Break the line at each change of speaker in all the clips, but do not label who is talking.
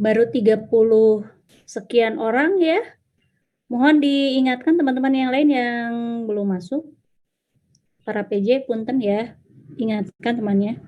Baru 30 sekian orang ya. Mohon diingatkan teman-teman yang lain yang belum masuk. Para PJ punten ya. Ingatkan temannya.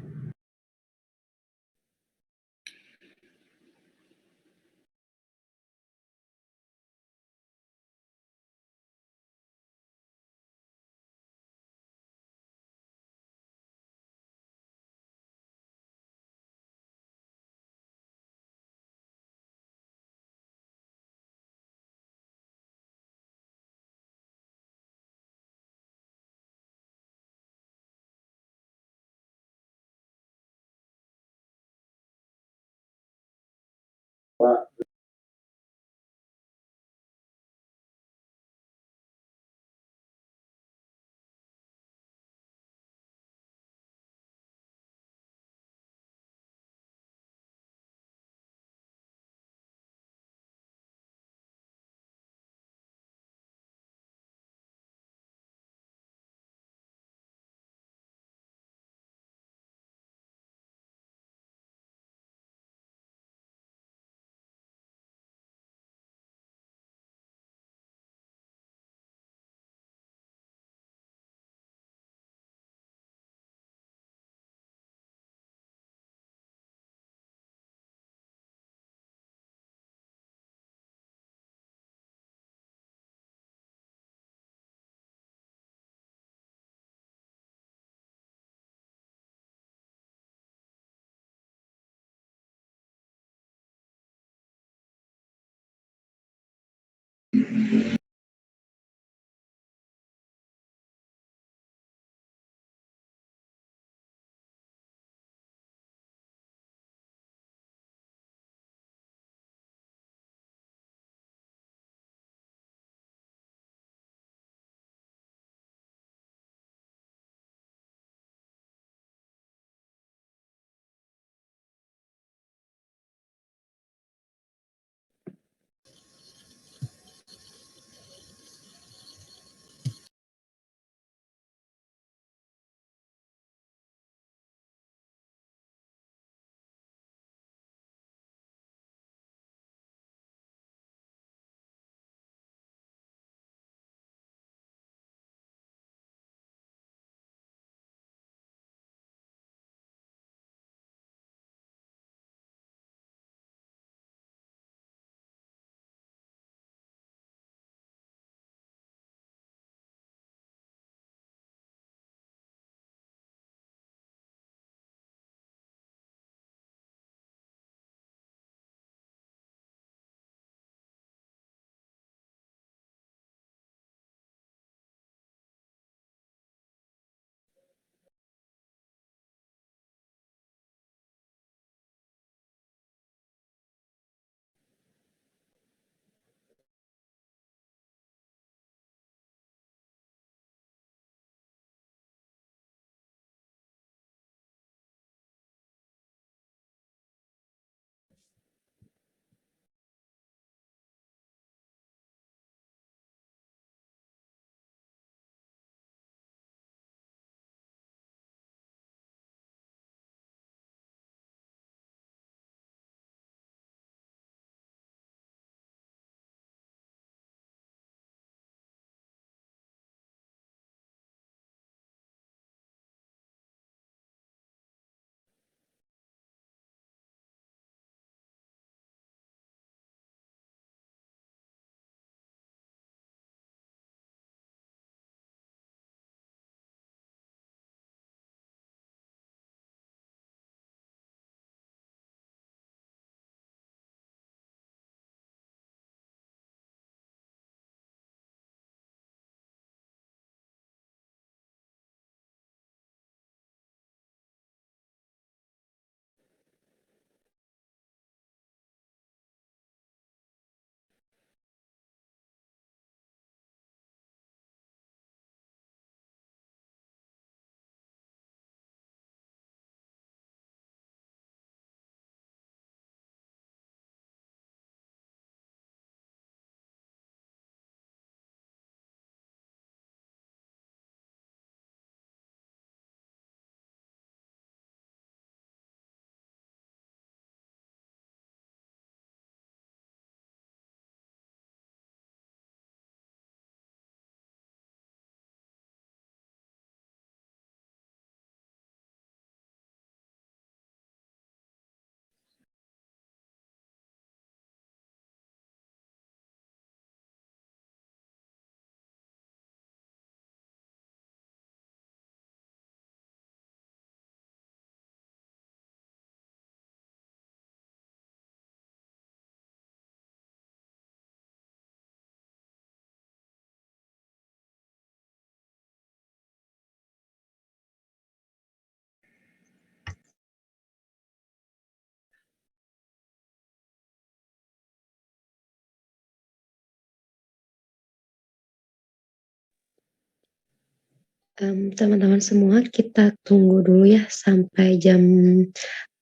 Teman-teman semua kita tunggu dulu ya sampai jam,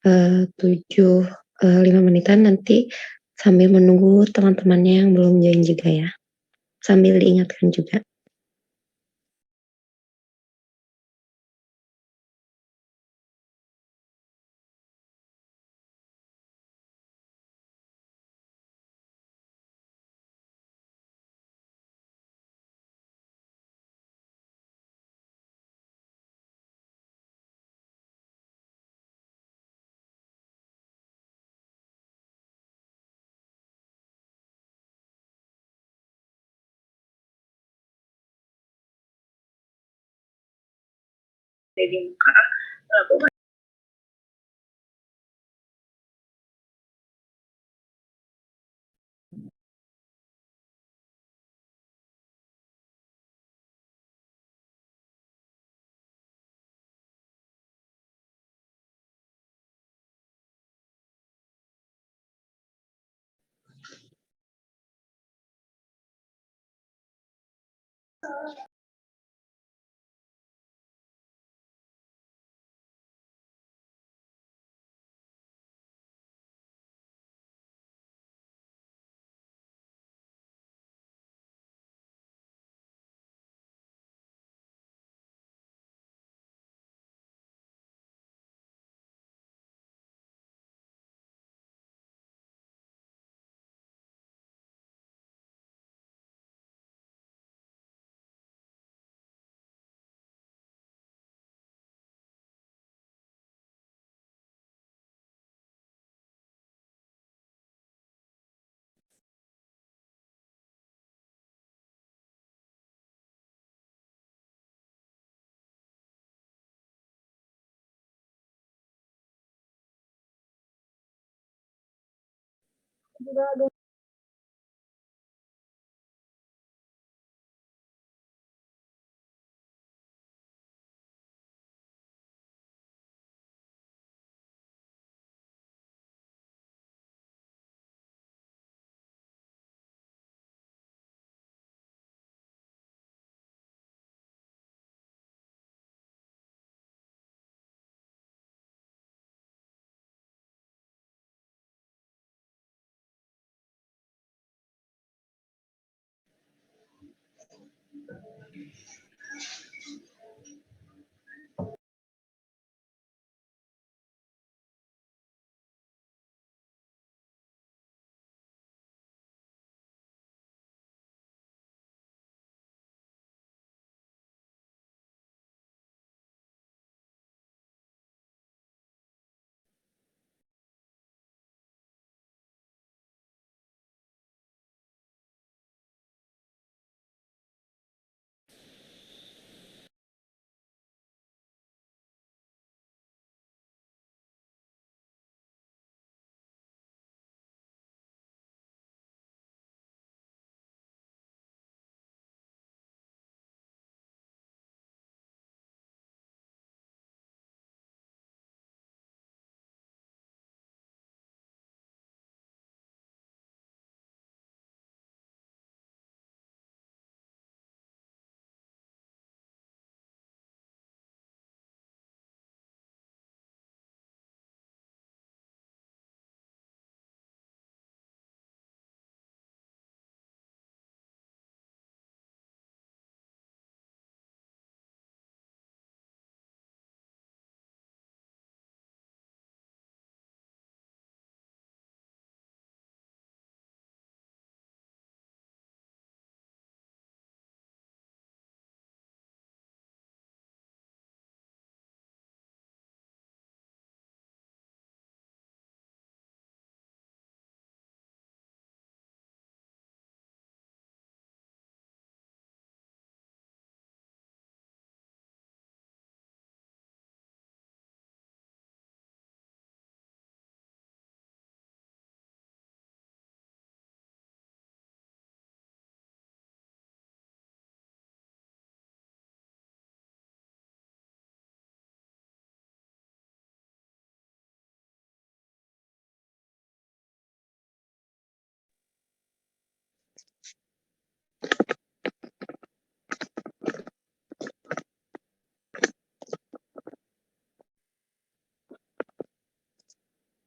7, 5 menitan nanti sambil menunggu teman-temannya yang belum join juga ya, sambil diingatkan juga.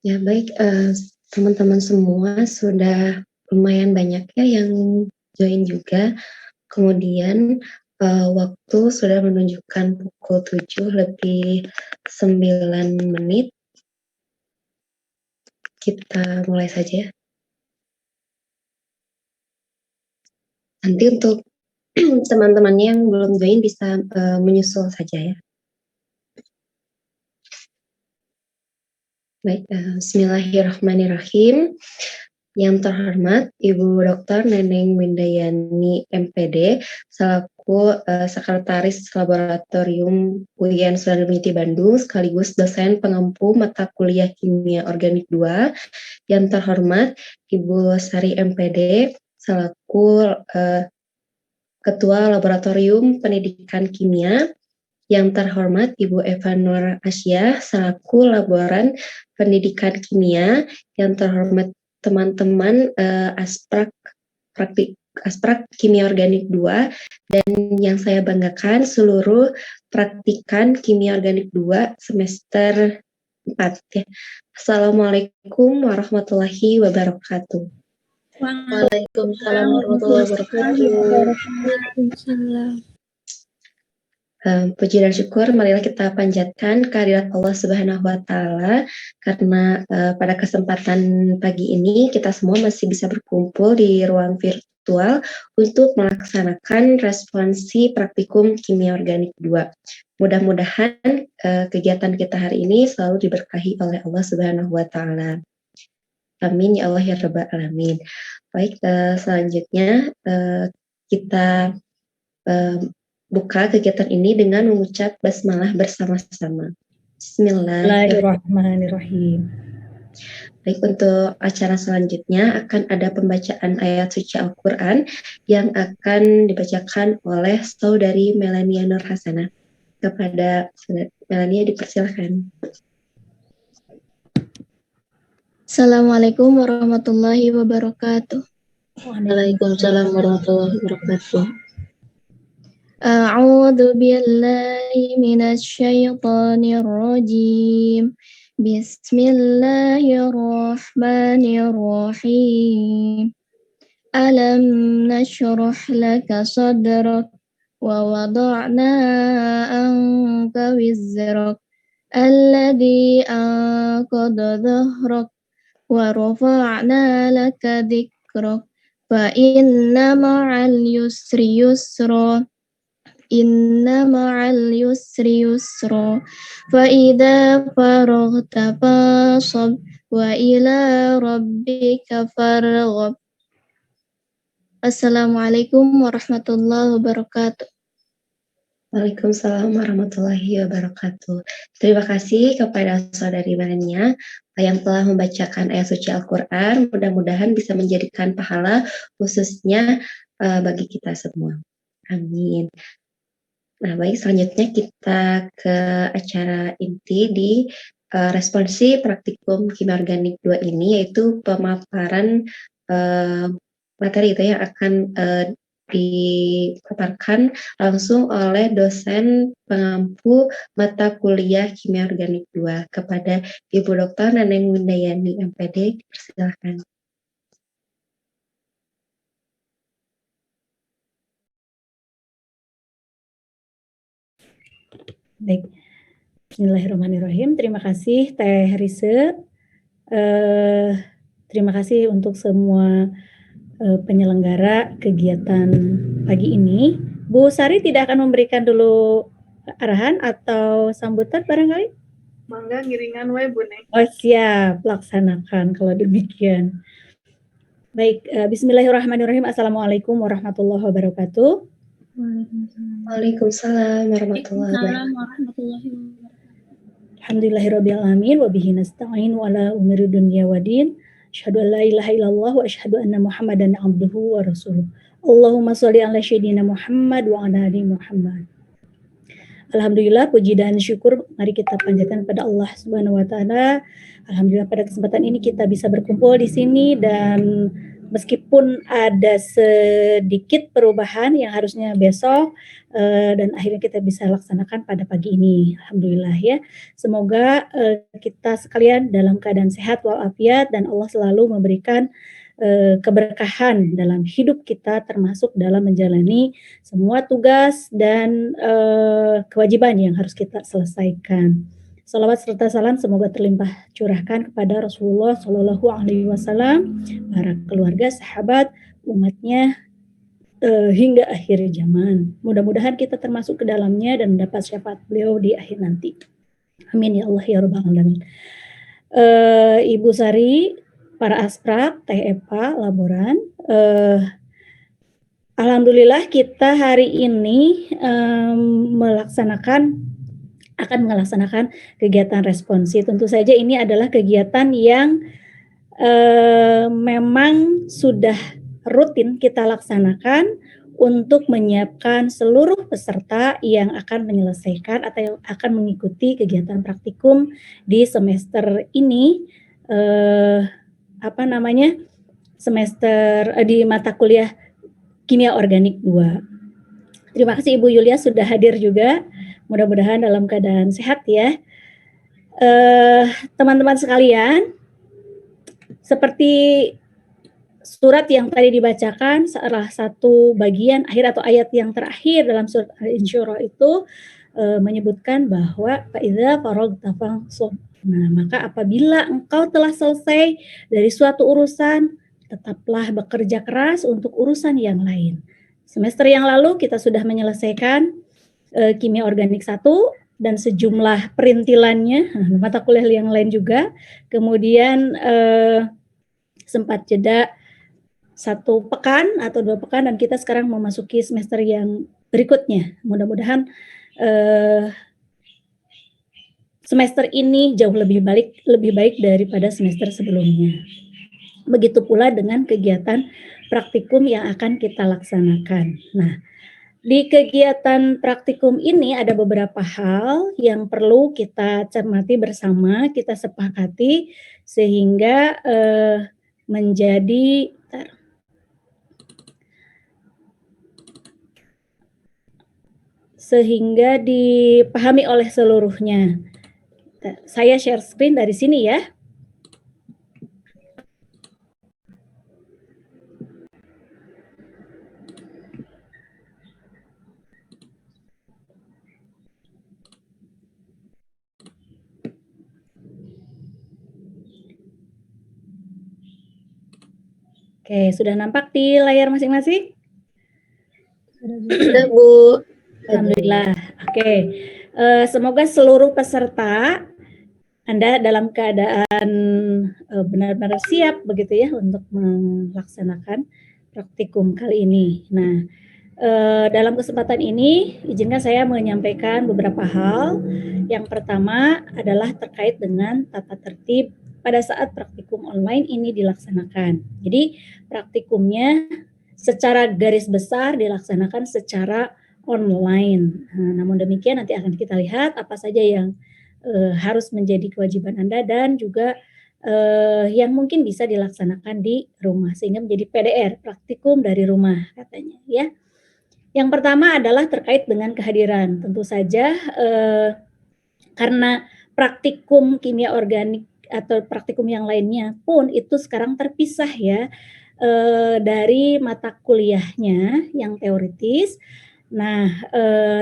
Ya baik, teman-teman semua sudah lumayan banyak ya yang join juga. Kemudian, waktu sudah menunjukkan pukul 7:09. Kita mulai saja. Nanti untuk teman-temannya yang belum join bisa, menyusul saja ya. Baik, bismillahirrahmanirrahim. Yang terhormat Ibu Dr. Neneng Windayani MPD selaku Sekretaris Laboratorium UIN Sunan Gunung Bandung sekaligus dosen pengampu mata kuliah Kimia Organik 2. Yang terhormat Ibu Sari MPD selaku Ketua Laboratorium Pendidikan Kimia. Yang terhormat Ibu Eva Nur Asia selaku Laboran Pendidikan Kimia. Yang terhormat teman-teman Asprak Kimia Organik 2, dan yang saya banggakan seluruh praktikan Kimia Organik 2 semester 4 ya. Assalamualaikum warahmatullahi wabarakatuh.
Waalaikumsalam warahmatullahi wabarakatuh.
Puji dan syukur marilah kita panjatkan kehadirat Allah Subhanahu wa Ta'ala karena pada kesempatan pagi ini kita semua masih bisa berkumpul di ruang virtual untuk melaksanakan responsi praktikum Kimia Organik 2. Mudah-mudahan kegiatan kita hari ini selalu diberkahi oleh Allah Subhanahu wa Ta'ala. Amin ya Allah ya Rabbal Alamin. Baik, selanjutnya kita buka kegiatan ini dengan mengucap basmalah bersama-sama.
Bismillahirrahmanirrahim.
Baik, untuk acara selanjutnya akan ada pembacaan ayat suci Al-Quran yang akan dibacakan oleh Saudari Melania Nur Hasanah. Kepada Saudari Melania dipersilakan.
Assalamualaikum warahmatullahi wabarakatuh.
Waalaikumsalam warahmatullahi wabarakatuh.
A'udzu billahi minasyaitonir rajim. Bismillahirrahmanirrahim. Alam nashrah laka sadrak wa wada'na anka wizrak alladhi anqadha dhahrak wa rafa'na laka dhikrak fa inna ma'al yusri yusra inna ma'al yusri yusra fa idza faraghta fasab wa ila rabbika farghab. Assalamualaikum warahmatullahi wabarakatuh.
Waalaikumsalam warahmatullahi wabarakatuh. Terima kasih kepada Saudari Melania yang telah membacakan ayat suci Al-Quran. Mudah-mudahan bisa menjadikan pahala khususnya bagi kita semua. Amin. Nah, baik, selanjutnya kita ke acara inti di responsi praktikum Kimia Organik 2 ini, yaitu pemaparan materi itu yang akan dipaparkan langsung oleh dosen pengampu mata kuliah Kimia Organik 2 kepada Ibu Dr. Neneng Windayani MPD. Persilakan.
Baik, bismillahirrahmanirrahim. Terima kasih Teh Rise. Terima kasih untuk semua penyelenggara kegiatan pagi ini. Bu Sari tidak akan memberikan dulu arahan atau sambutan barangkali?
Mangga ngiringan wae Bu Neng.
Oh siap, laksanakan kalau demikian. Baik, bismillahirrahmanirrahim. Assalamualaikum warahmatullahi wabarakatuh.
Waalaikumsalam warahmatullahi
wabarakatuh.
Alhamdulillahirabbil alamin wa bihi nasta'in wa ala umuri dunya waddin. Asyhadu an la ilaha illallah wa asyhadu anna Muhammadan abduhu wa rasuluh. Allahumma sholli ala sayyidina Muhammad wa ala ali Muhammad. Alhamdulillah, puji dan syukur mari kita panjatkan pada Allah Subhanahu wa taala. Alhamdulillah pada kesempatan ini kita bisa berkumpul di sini dan meskipun ada sedikit perubahan yang harusnya besok, dan akhirnya kita bisa laksanakan pada pagi ini, alhamdulillah ya. Semoga kita sekalian dalam keadaan sehat walafiat dan Allah selalu memberikan keberkahan dalam hidup kita, termasuk dalam menjalani semua tugas dan kewajiban yang harus kita selesaikan. Salawat serta salam semoga terlimpah curahkan kepada Rasulullah Shallallahu Alaihi Wasallam, para keluarga, sahabat, umatnya hingga akhir zaman. Mudah-mudahan kita termasuk ke dalamnya dan mendapat syafaat beliau di akhir nanti. Amin ya Allah ya Rabbal Alamin. Ibu Sari, para asprak, Teh Epa, laboran. Alhamdulillah kita hari ini akan melaksanakan kegiatan responsi. Tentu saja ini adalah kegiatan yang memang sudah rutin kita laksanakan untuk menyiapkan seluruh peserta yang akan menyelesaikan atau yang akan mengikuti kegiatan praktikum di semester ini, semester di mata kuliah Kimia Organik 2. Terima kasih Ibu Yulia sudah hadir juga. Mudah-mudahan dalam keadaan sehat ya. Teman-teman sekalian, seperti surat yang tadi dibacakan, salah satu bagian akhir atau ayat yang terakhir dalam surat Al-Insyirah itu menyebutkan bahwa fa'idza faragta fansab. Nah, maka apabila engkau telah selesai dari suatu urusan, tetaplah bekerja keras untuk urusan yang lain. Semester yang lalu kita sudah menyelesaikan Kimia Organik 1 dan sejumlah perintilannya, mata kuliah yang lain juga. Kemudian sempat jeda 1 pekan atau 2 pekan dan kita sekarang memasuki semester yang berikutnya. Mudah-mudahan semester ini jauh lebih baik daripada semester sebelumnya. Begitu pula dengan kegiatan praktikum yang akan kita laksanakan. Nah, di kegiatan praktikum ini ada beberapa hal yang perlu kita cermati bersama, kita sepakati sehingga sehingga dipahami oleh seluruhnya. Saya share screen dari sini ya. Oke, sudah nampak di layar masing-masing?
Sudah, Bu.
Alhamdulillah. Oke, semoga seluruh peserta Anda dalam keadaan benar-benar siap begitu ya untuk melaksanakan praktikum kali ini. Nah, dalam kesempatan ini izinkan saya menyampaikan beberapa hal. Yang pertama adalah terkait dengan tata tertib pada saat praktikum online ini dilaksanakan. Jadi praktikumnya secara garis besar dilaksanakan secara online. Namun demikian nanti akan kita lihat apa saja yang harus menjadi kewajiban Anda dan juga yang mungkin bisa dilaksanakan di rumah sehingga menjadi PDR, praktikum dari rumah katanya ya. Yang pertama adalah terkait dengan kehadiran. Tentu saja karena praktikum kimia organik atau praktikum yang lainnya pun itu sekarang terpisah ya dari mata kuliahnya yang teoritis. Nah,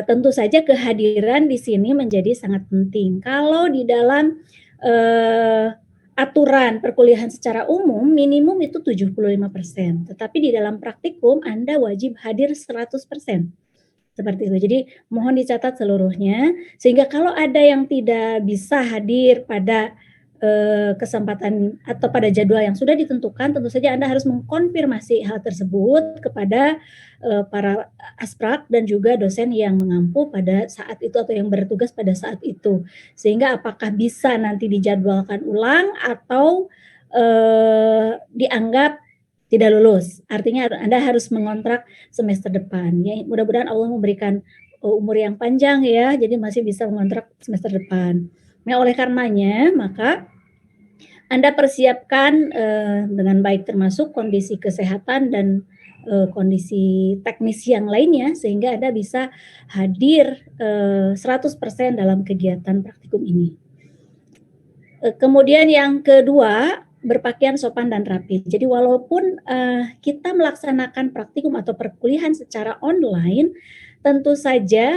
tentu saja kehadiran di sini menjadi sangat penting. Kalau di dalam aturan perkuliahan secara umum minimum itu 75%, tetapi di dalam praktikum Anda wajib hadir 100%. Seperti itu. Jadi mohon dicatat seluruhnya sehingga kalau ada yang tidak bisa hadir pada kesempatan atau pada jadwal yang sudah ditentukan, tentu saja Anda harus mengkonfirmasi hal tersebut kepada para asprak dan juga dosen yang mengampu pada saat itu atau yang bertugas pada saat itu. Sehingga apakah bisa nanti dijadwalkan ulang atau dianggap tidak lulus. Artinya Anda harus mengontrak semester depan. Ya, mudah-mudahan Allah memberikan umur yang panjang ya, jadi masih bisa mengontrak semester depan. Nah, oleh karenanya maka Anda persiapkan dengan baik, termasuk kondisi kesehatan dan kondisi teknis yang lainnya, sehingga Anda bisa hadir 100% dalam kegiatan praktikum ini. Kemudian yang kedua, berpakaian sopan dan rapi. Jadi walaupun kita melaksanakan praktikum atau perkuliahan secara online, tentu saja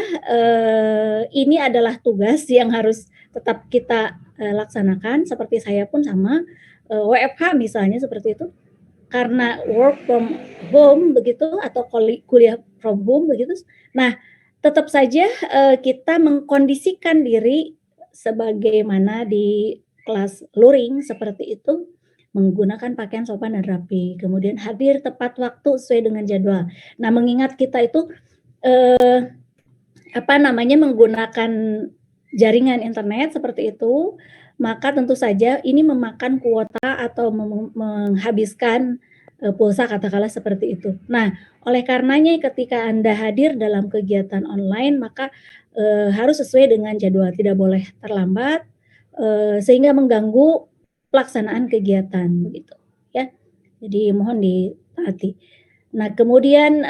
ini adalah tugas yang harus tetap kita laksanakan. Seperti saya pun sama, WFH misalnya seperti itu, karena work from home begitu, atau kuliah from home begitu. Nah, tetap saja kita mengkondisikan diri sebagaimana di kelas luring seperti itu, menggunakan pakaian sopan dan rapi, kemudian hadir tepat waktu sesuai dengan jadwal. Nah, mengingat kita itu menggunakan jaringan internet seperti itu, maka tentu saja ini memakan kuota atau menghabiskan pulsa, katakanlah seperti itu. Nah, oleh karenanya ketika Anda hadir dalam kegiatan online, maka harus sesuai dengan jadwal, tidak boleh terlambat sehingga mengganggu pelaksanaan kegiatan begitu ya. Jadi mohon ditaati. Nah, kemudian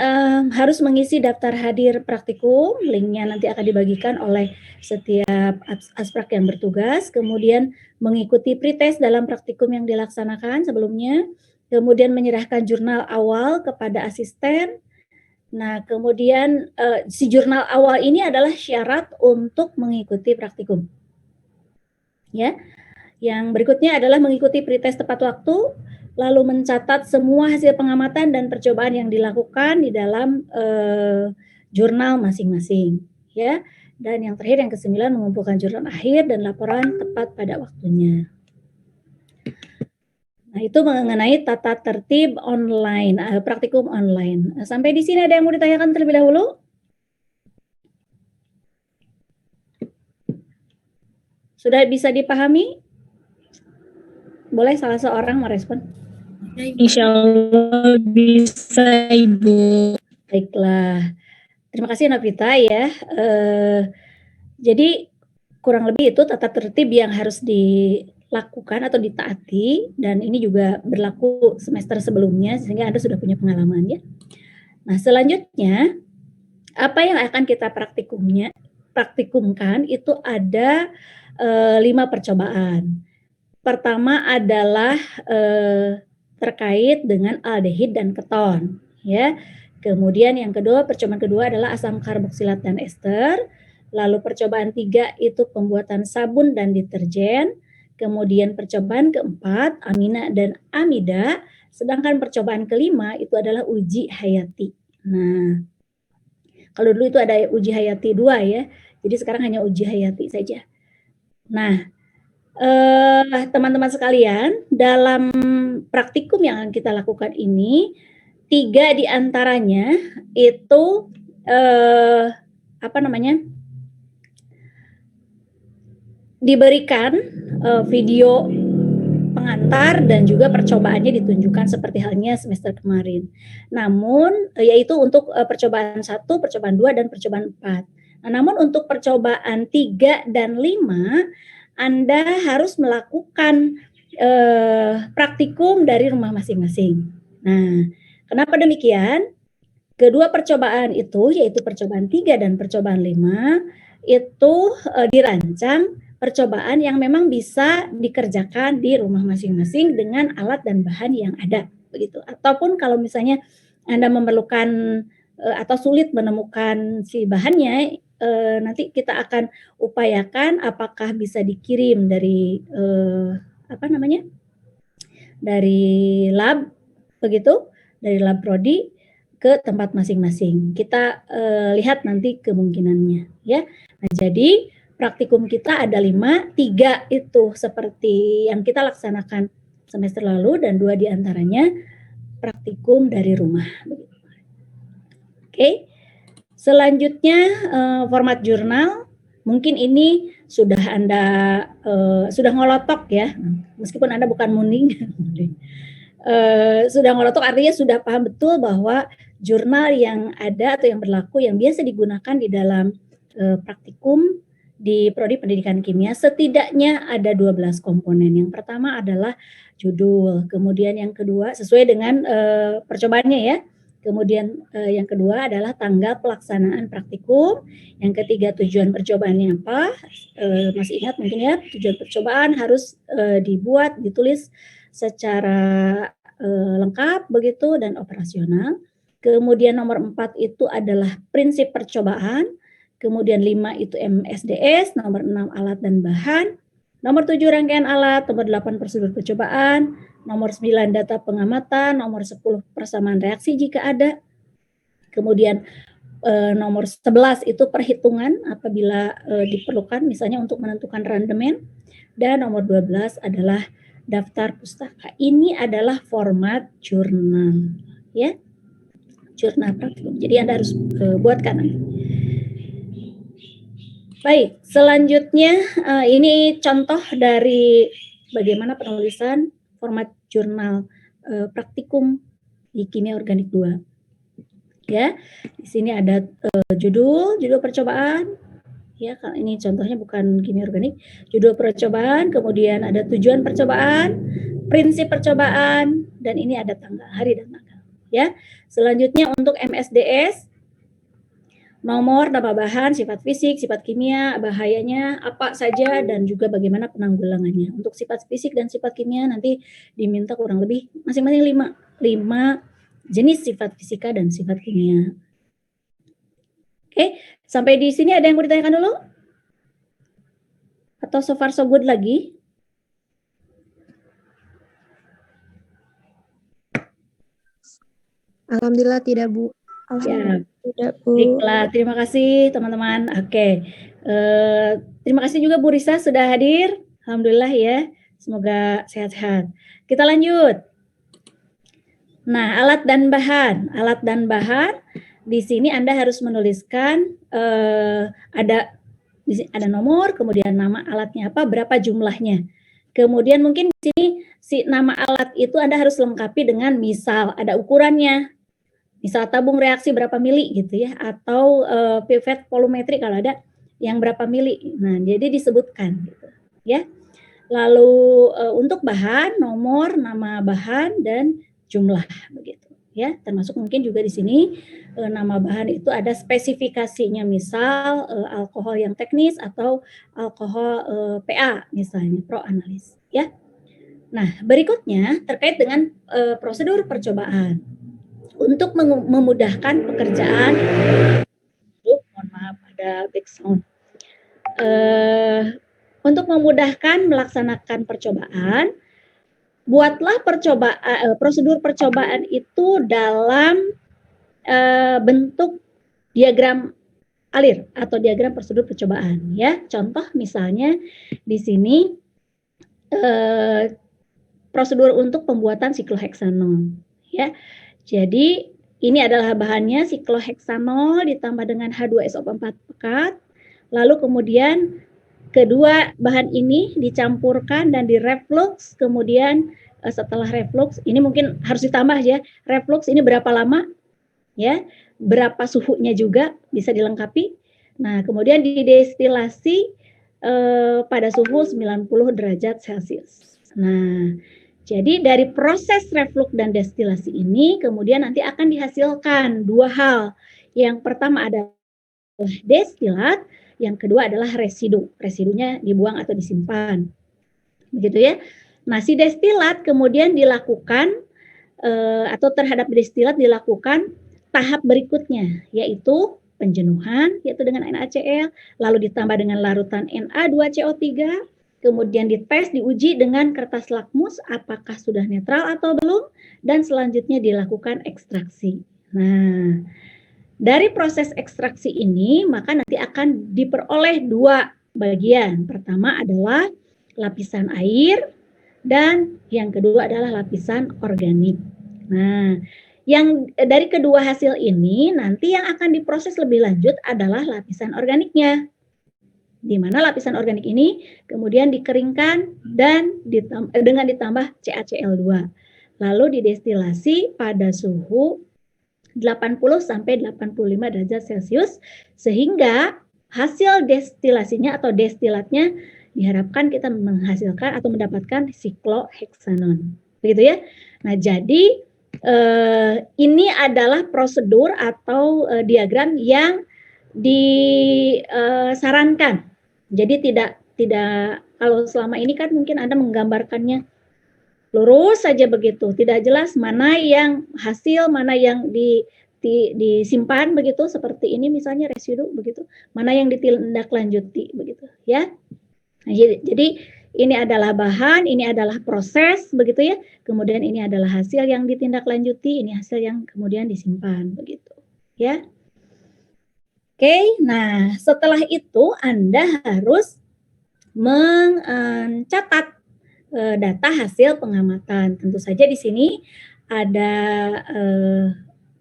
harus mengisi daftar hadir praktikum, linknya nanti akan dibagikan oleh setiap asprak yang bertugas, kemudian mengikuti pretest dalam praktikum yang dilaksanakan sebelumnya, kemudian menyerahkan jurnal awal kepada asisten. Nah, kemudian si jurnal awal ini adalah syarat untuk mengikuti praktikum. Ya, yang berikutnya adalah mengikuti pretest tepat waktu, lalu mencatat semua hasil pengamatan dan percobaan yang dilakukan di dalam jurnal masing-masing, ya. Dan yang terakhir, yang ke-9, mengumpulkan jurnal akhir dan laporan tepat pada waktunya. Nah, itu mengenai tata tertib online, praktikum online. Sampai di sini ada yang mau ditanyakan terlebih dahulu? Sudah bisa dipahami? Boleh salah seorang merespon?
Insya Allah bisa, Ibu.
Baiklah. Terima kasih Navita ya. Jadi kurang lebih itu tata tertib yang harus dilakukan atau ditaati, dan ini juga berlaku semester sebelumnya sehingga Anda sudah punya pengalaman ya. Nah, selanjutnya apa yang akan kita praktikumkan itu ada 5 percobaan. Pertama adalah terkait dengan aldehid dan keton, ya. Kemudian yang kedua, percobaan kedua adalah asam karboksilat dan ester. Lalu percobaan 3 itu pembuatan sabun dan deterjen. Kemudian percobaan keempat, amina dan amida. Sedangkan percobaan kelima itu adalah uji hayati. Nah, kalau dulu itu ada uji hayati 2 ya. Jadi sekarang hanya uji hayati saja. Nah, teman-teman sekalian, dalam praktikum yang kita lakukan ini, 3 diantaranya itu diberikan video pengantar dan juga percobaannya ditunjukkan seperti halnya semester kemarin. Namun yaitu untuk percobaan 1, percobaan 2 dan percobaan 4. Nah, namun untuk percobaan 3 dan 5 Anda harus melakukan praktikum dari rumah masing-masing. Nah, kenapa demikian? Kedua percobaan itu, yaitu percobaan 3 dan percobaan 5, itu dirancang percobaan yang memang bisa dikerjakan di rumah masing-masing dengan alat dan bahan yang ada, begitu. Ataupun kalau misalnya Anda memerlukan atau sulit menemukan si bahannya, nanti kita akan upayakan apakah bisa dikirim dari dari lab, begitu, dari lab prodi ke tempat masing-masing. Kita lihat nanti kemungkinannya, ya. Nah, jadi praktikum kita ada 5, 3 itu seperti yang kita laksanakan semester lalu dan 2 diantaranya praktikum dari rumah. Oke. Selanjutnya format jurnal, mungkin ini sudah Anda sudah ngolotok ya, meskipun Anda bukan muning. Sudah ngolotok artinya sudah paham betul bahwa jurnal yang ada atau yang berlaku yang biasa digunakan di dalam praktikum di Prodi Pendidikan Kimia setidaknya ada 12 komponen. Yang pertama adalah judul, kemudian yang kedua sesuai dengan percobaannya ya. Kemudian yang kedua adalah tanggal pelaksanaan praktikum. Yang ketiga tujuan percobaannya apa? Masih ingat mungkin ya, tujuan percobaan harus dibuat, ditulis secara lengkap begitu dan operasional. Kemudian nomor 4 itu adalah prinsip percobaan. Kemudian 5 itu MSDS, nomor 6 alat dan bahan, nomor 7 rangkaian alat, nomor 8 prosedur percobaan, nomor 9 data pengamatan, nomor 10 persamaan reaksi jika ada. Kemudian nomor 11 itu perhitungan apabila diperlukan misalnya untuk menentukan randemen, dan nomor 12 adalah daftar pustaka. Ini adalah format jurnal ya. Jurnal praktikum. Jadi Anda harus buatkan. Baik, selanjutnya ini contoh dari bagaimana penulisan format jurnal praktikum di Kimia Organik 2. Ya, di sini ada judul percobaan. Ya, ini contohnya bukan Kimia Organik. Judul percobaan, kemudian ada tujuan percobaan, prinsip percobaan, dan ini ada tanggal, hari dan tanggal. Ya, selanjutnya untuk MSDS, nomor, nama bahan, sifat fisik, sifat kimia, bahayanya apa saja, dan juga bagaimana penanggulangannya. Untuk sifat fisik dan sifat kimia nanti diminta kurang lebih masing-masing 5 jenis sifat fisika dan sifat kimia. Oke, sampai di sini ada yang mau ditanyakan dulu? Atau so far so good lagi?
Alhamdulillah tidak, Bu.
Ya,
Tidak, Bu.
baiklah, terima kasih teman-teman. Oke, terima kasih juga Bu Risa sudah hadir. Alhamdulillah ya, semoga sehat-sehat. Kita lanjut. Nah, alat dan bahan. Alat dan bahan, di sini Anda harus menuliskan ada nomor, kemudian nama alatnya apa, berapa jumlahnya. Kemudian mungkin di sini si nama alat itu Anda harus lengkapi dengan misal, ada ukurannya. Misal tabung reaksi berapa mili gitu ya, atau pipet volumetri kalau ada yang berapa mili. Nah, jadi disebutkan gitu ya. Lalu untuk bahan, nomor, nama bahan dan jumlah begitu ya. Termasuk mungkin juga di sini nama bahan itu ada spesifikasinya, misal alkohol yang teknis atau alkohol PA misalnya, proanalis ya. Nah, berikutnya terkait dengan prosedur percobaan. Untuk memudahkan pekerjaan, mohon maaf ada background. Untuk memudahkan melaksanakan percobaan, buatlah prosedur percobaan itu dalam bentuk diagram alir atau diagram prosedur percobaan ya. Contoh misalnya di sini prosedur untuk pembuatan sikloheksanol ya. Jadi ini adalah bahannya sikloheksanol ditambah dengan H2SO4 pekat. Lalu kemudian kedua bahan ini dicampurkan dan direflux. Kemudian setelah reflux ini mungkin harus ditambah ya. Reflux ini berapa lama? Ya, berapa suhunya juga bisa dilengkapi. Nah, kemudian didestilasi pada suhu 90 derajat Celcius. Nah, jadi dari proses reflux dan destilasi ini kemudian nanti akan dihasilkan dua hal. Yang pertama adalah destilat, yang kedua adalah residu. Residunya dibuang atau disimpan. Begitu ya. Nah, si destilat kemudian dilakukan atau terhadap destilat dilakukan tahap berikutnya, yaitu penjenuhan, yaitu dengan NaCl, lalu ditambah dengan larutan Na2CO3, kemudian dites, diuji dengan kertas lakmus apakah sudah netral atau belum, dan selanjutnya dilakukan ekstraksi. Nah, dari proses ekstraksi ini maka nanti akan diperoleh dua bagian. Pertama adalah lapisan air dan yang kedua adalah lapisan organik. Nah, yang dari kedua hasil ini nanti yang akan diproses lebih lanjut adalah lapisan organiknya. Di mana lapisan organik ini kemudian dikeringkan dan dengan ditambah CaCl2. Lalu didestilasi pada suhu 80 sampai 85 derajat Celcius sehingga hasil destilasinya atau destilatnya diharapkan kita menghasilkan atau mendapatkan sikloheksanon. Begitu ya. Nah, jadi ini adalah prosedur atau diagram yang disarankan. Jadi tidak kalau selama ini kan mungkin Anda menggambarkannya lurus saja begitu, tidak jelas mana yang hasil, mana yang disimpan begitu, seperti ini misalnya residu begitu, mana yang ditindaklanjuti begitu ya. Nah, jadi ini adalah bahan, ini adalah proses begitu ya. Kemudian ini adalah hasil yang ditindaklanjuti, ini hasil yang kemudian disimpan begitu ya. Oke, nah setelah itu Anda harus mencatat data hasil pengamatan. Tentu saja di sini ada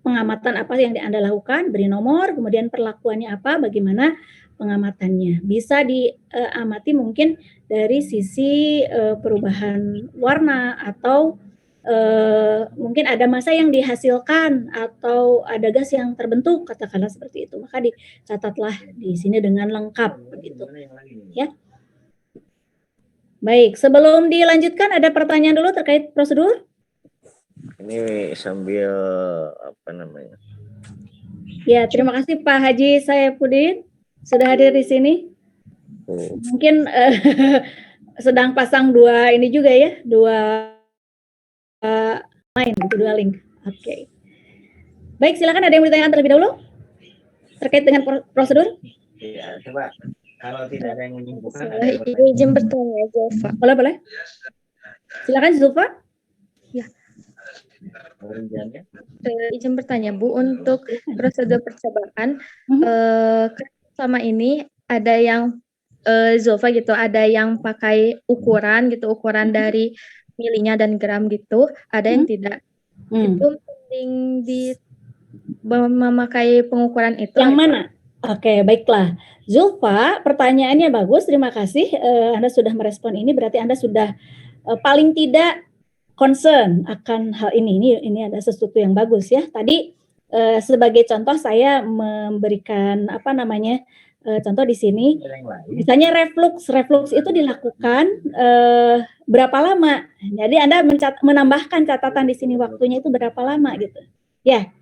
pengamatan apa yang Anda lakukan, beri nomor, kemudian perlakuannya apa, bagaimana pengamatannya. Bisa diamati mungkin dari sisi perubahan warna atau mungkin ada massa yang dihasilkan atau ada gas yang terbentuk, katakanlah seperti itu. Maka dicatatlah di sini dengan lengkap begitu. Ya. Baik, sebelum dilanjutkan ada pertanyaan dulu terkait prosedur?
Ini sambil apa namanya?
Ya, terima kasih Pak Haji Saifuddin sudah hadir di sini. Mungkin sedang pasang dua ini juga ya, dua dua link. Oke. Baik, silakan, ada yang mau ditanyakan terlebih dahulu terkait dengan prosedur?
Iya, coba. Kalau tidak ada yang menyembuhkan,
Ibu izin bertanya, Zulfa.
Boleh. Silakan Zulfa.
Ya. Izin bertanya, Bu, untuk prosedur percobaan, selama ini ada yang Zulfa gitu, ada yang pakai ukuran gitu, ukuran dari milinya dan gram gitu, ada yang tidak. Itu penting memakai pengukuran itu.
Yang mana? Oke, baiklah. Zulfa, pertanyaannya bagus, terima kasih. Anda sudah merespon ini, berarti Anda sudah paling tidak concern akan hal ini. Ini ada sesuatu yang bagus ya. Tadi sebagai contoh saya memberikan contoh di sini. Misalnya reflux itu dilakukan berapa lama? Jadi Anda menambahkan catatan di sini waktunya itu berapa lama gitu. Ya.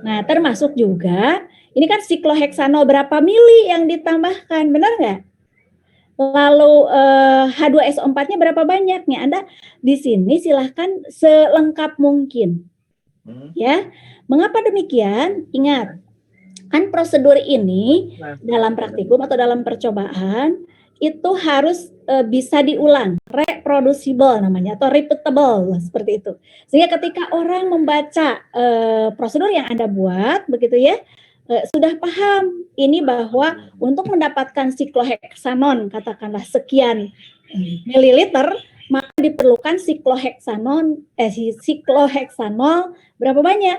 Nah, termasuk juga ini kan sikloheksanol berapa mili yang ditambahkan, benar nggak? Lalu H2SO4-nya berapa banyaknya? Anda di sini silahkan selengkap mungkin. Ya, mengapa demikian? Ingat, kan prosedur ini dalam praktikum atau dalam percobaan itu harus bisa diulang, reproducible namanya atau repeatable seperti itu. Sehingga ketika orang membaca prosedur yang Anda buat, begitu ya, sudah paham ini bahwa untuk mendapatkan sikloheksanon katakanlah sekian mililiter, maka diperlukan sikloheksanol berapa banyak?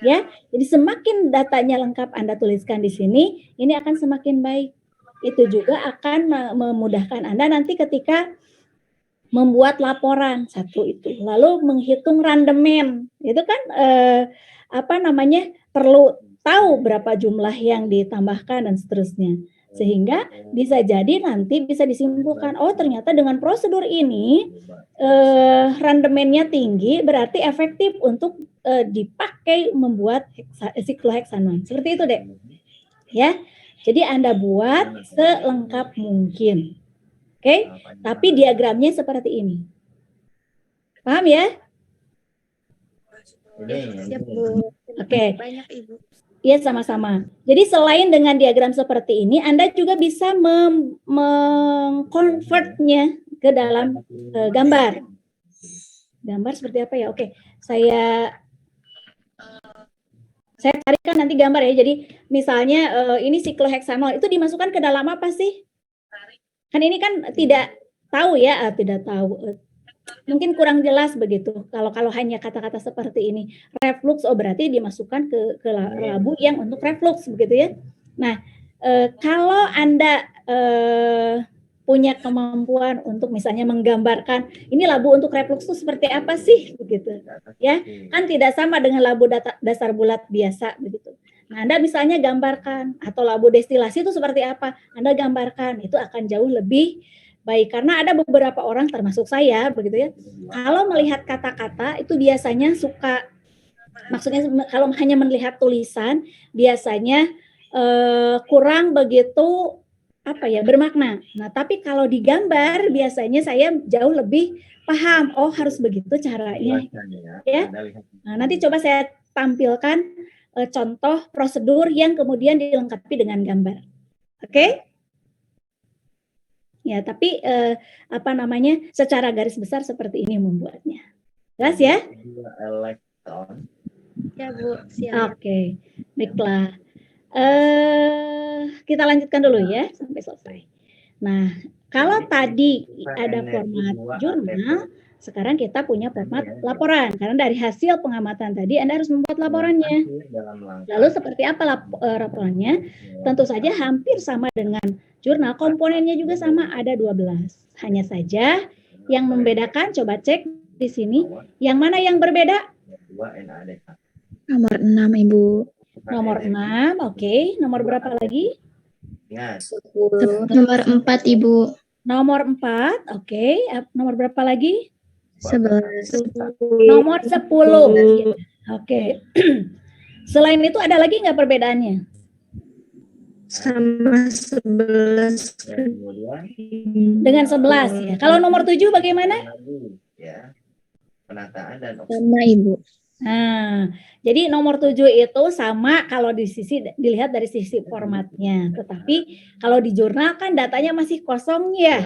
Ya, jadi semakin datanya lengkap Anda tuliskan di sini, ini akan semakin baik. Itu juga akan memudahkan Anda nanti ketika membuat laporan satu itu. Lalu menghitung randemen, itu kan perlu tahu berapa jumlah yang ditambahkan dan seterusnya. Sehingga bisa jadi nanti bisa disimpulkan, oh ternyata dengan prosedur ini randemennya tinggi, berarti efektif untuk dipakai membuat sikloheksanon. Seperti itu deh. Ya. Jadi Anda buat selengkap mungkin. Oke? Tapi diagramnya seperti ini. Paham ya?
Siap, Bu.
Oke.
Banyak, Ibu.
Iya, sama-sama. Jadi selain dengan diagram seperti ini, Anda juga bisa mengkonvertnya ke dalam gambar. Gambar seperti apa ya? Oke, saya carikan nanti gambar ya. Jadi misalnya ini sikloheksanol itu dimasukkan ke dalam apa sih? Kan ini kan tidak tahu ya, tidak tahu. Mungkin kurang jelas begitu. Kalau hanya kata-kata seperti ini, reflux, oh berarti dimasukkan ke labu yang untuk reflux begitu ya. Nah, kalau Anda punya kemampuan untuk misalnya menggambarkan ini labu untuk reflux itu seperti apa sih begitu ya, kan tidak sama dengan labu dasar bulat biasa begitu. Nah, Anda misalnya gambarkan, atau labu destilasi itu seperti apa, Anda gambarkan, itu akan jauh lebih baik. Karena ada beberapa orang, termasuk saya, begitu ya, kalau melihat kata-kata itu biasanya suka, maksudnya kalau hanya melihat tulisan, biasanya kurang begitu bermakna. Nah, tapi kalau digambar biasanya saya jauh lebih paham. Oh, harus begitu caranya. Ya. Nah, nanti coba saya tampilkan contoh prosedur yang kemudian dilengkapi dengan gambar. Oke? Ya, tapi secara garis besar seperti ini membuatnya. Jelas ya?
Ya, Bu. Siap.
Oke. Baiklah. Kita lanjutkan dulu ya sampai selesai. Nah, kalau tadi ada format jurnal, sekarang kita punya format laporan. Karena dari hasil pengamatan tadi Anda harus membuat laporannya. Lalu seperti apa laporannya? Tentu saja hampir sama dengan jurnal, komponennya juga sama, ada 12. Hanya saja yang membedakan, coba cek di sini, yang mana yang berbeda?
Nomor 6, Ibu.
Nomor 6, oke. Nomor berapa lagi?
Nomor 4, Ibu.
Nomor 4, oke. Nomor berapa lagi?
11.
Nomor 10. Oke. Selain itu ada lagi nggak perbedaannya?
Sama 11.
Dengan 11 ya. Kalau nomor 7 bagaimana?
Penataan dan
Sama, Ibu.
Nah, jadi nomor 7 itu sama kalau dilihat dari sisi formatnya. Tetapi kalau di jurnal kan datanya masih kosong ya.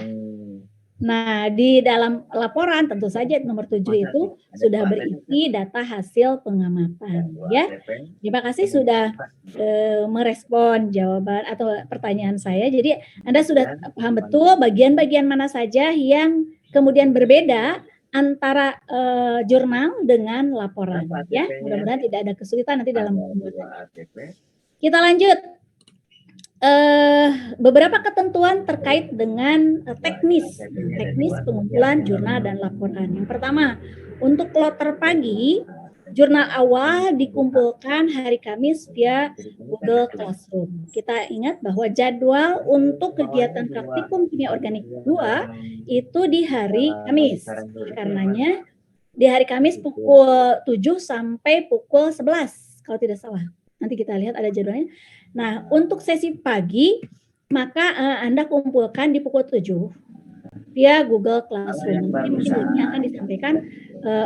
Nah, di dalam laporan tentu saja nomor 7 itu sudah berisi data hasil pengamatan ya. Terima kasih sudah merespon jawaban atau pertanyaan saya. Jadi Anda sudah paham betul bagian-bagian mana saja yang kemudian berbeda antara jurnal dengan laporan ya. Mudah-mudahan tidak ada kesulitan nanti dalam pembuatan. Kita lanjut. Beberapa ketentuan terkait dengan teknis pengumpulan jurnal dan laporan. Yang pertama, untuk kloter pagi, jurnal awal dikumpulkan hari Kamis via Google Classroom. Kita ingat bahwa jadwal untuk kegiatan praktikum kimia organik 2 itu di hari Kamis. Karenanya di hari Kamis pukul 7 sampai pukul 11 kalau tidak salah. Nanti kita lihat ada jadwalnya. Nah, untuk sesi pagi maka Anda kumpulkan di pukul 7 via Google Classroom. Ini akan disampaikan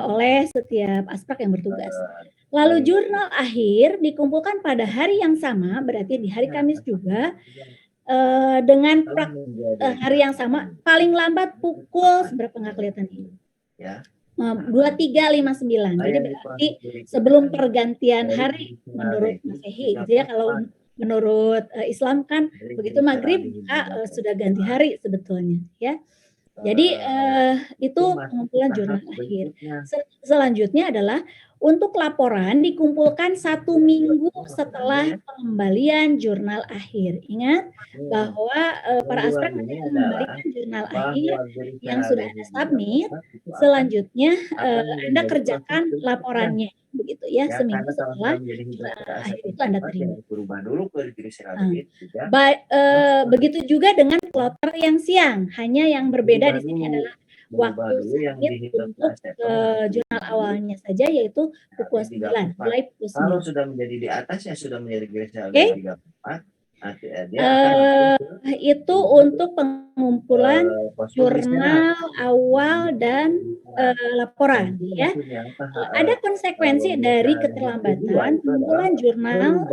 oleh setiap aspek yang bertugas. Lalu jurnal akhir dikumpulkan pada hari yang sama, berarti di hari Kamis juga, dengan hari yang sama, paling lambat pukul, berapa nggak kelihatan ini? 23.59. Jadi berarti sebelum pergantian hari menurut Masehi, gitu ya. Kalau menurut Islam kan begitu maghrib sudah ganti hari sebetulnya, ya. Jadi itu pengumpulan jurnal akhir. Selanjutnya adalah untuk laporan dikumpulkan 1 minggu setelah pengembalian jurnal akhir. Ingat bahwa para aspek mengembalikan jurnal akhir yang sudah Anda submit. Selanjutnya Anda kerjakan laporannya, begitu ya, seminggu setelah jurnal akhir itu Anda terima. Begitu juga dengan kloter yang siang, hanya yang berbeda di sini adalah waktu submit untuk jurnal awalnya saja, yaitu pukul 9, mulai pukul 9.
Kalau sudah menjadi di atasnya sudah menjadi gereja 34,
itu untuk pengumpulan jurnal awal dan laporan ya. Ada konsekuensi dari keterlambatan pengumpulan jurnal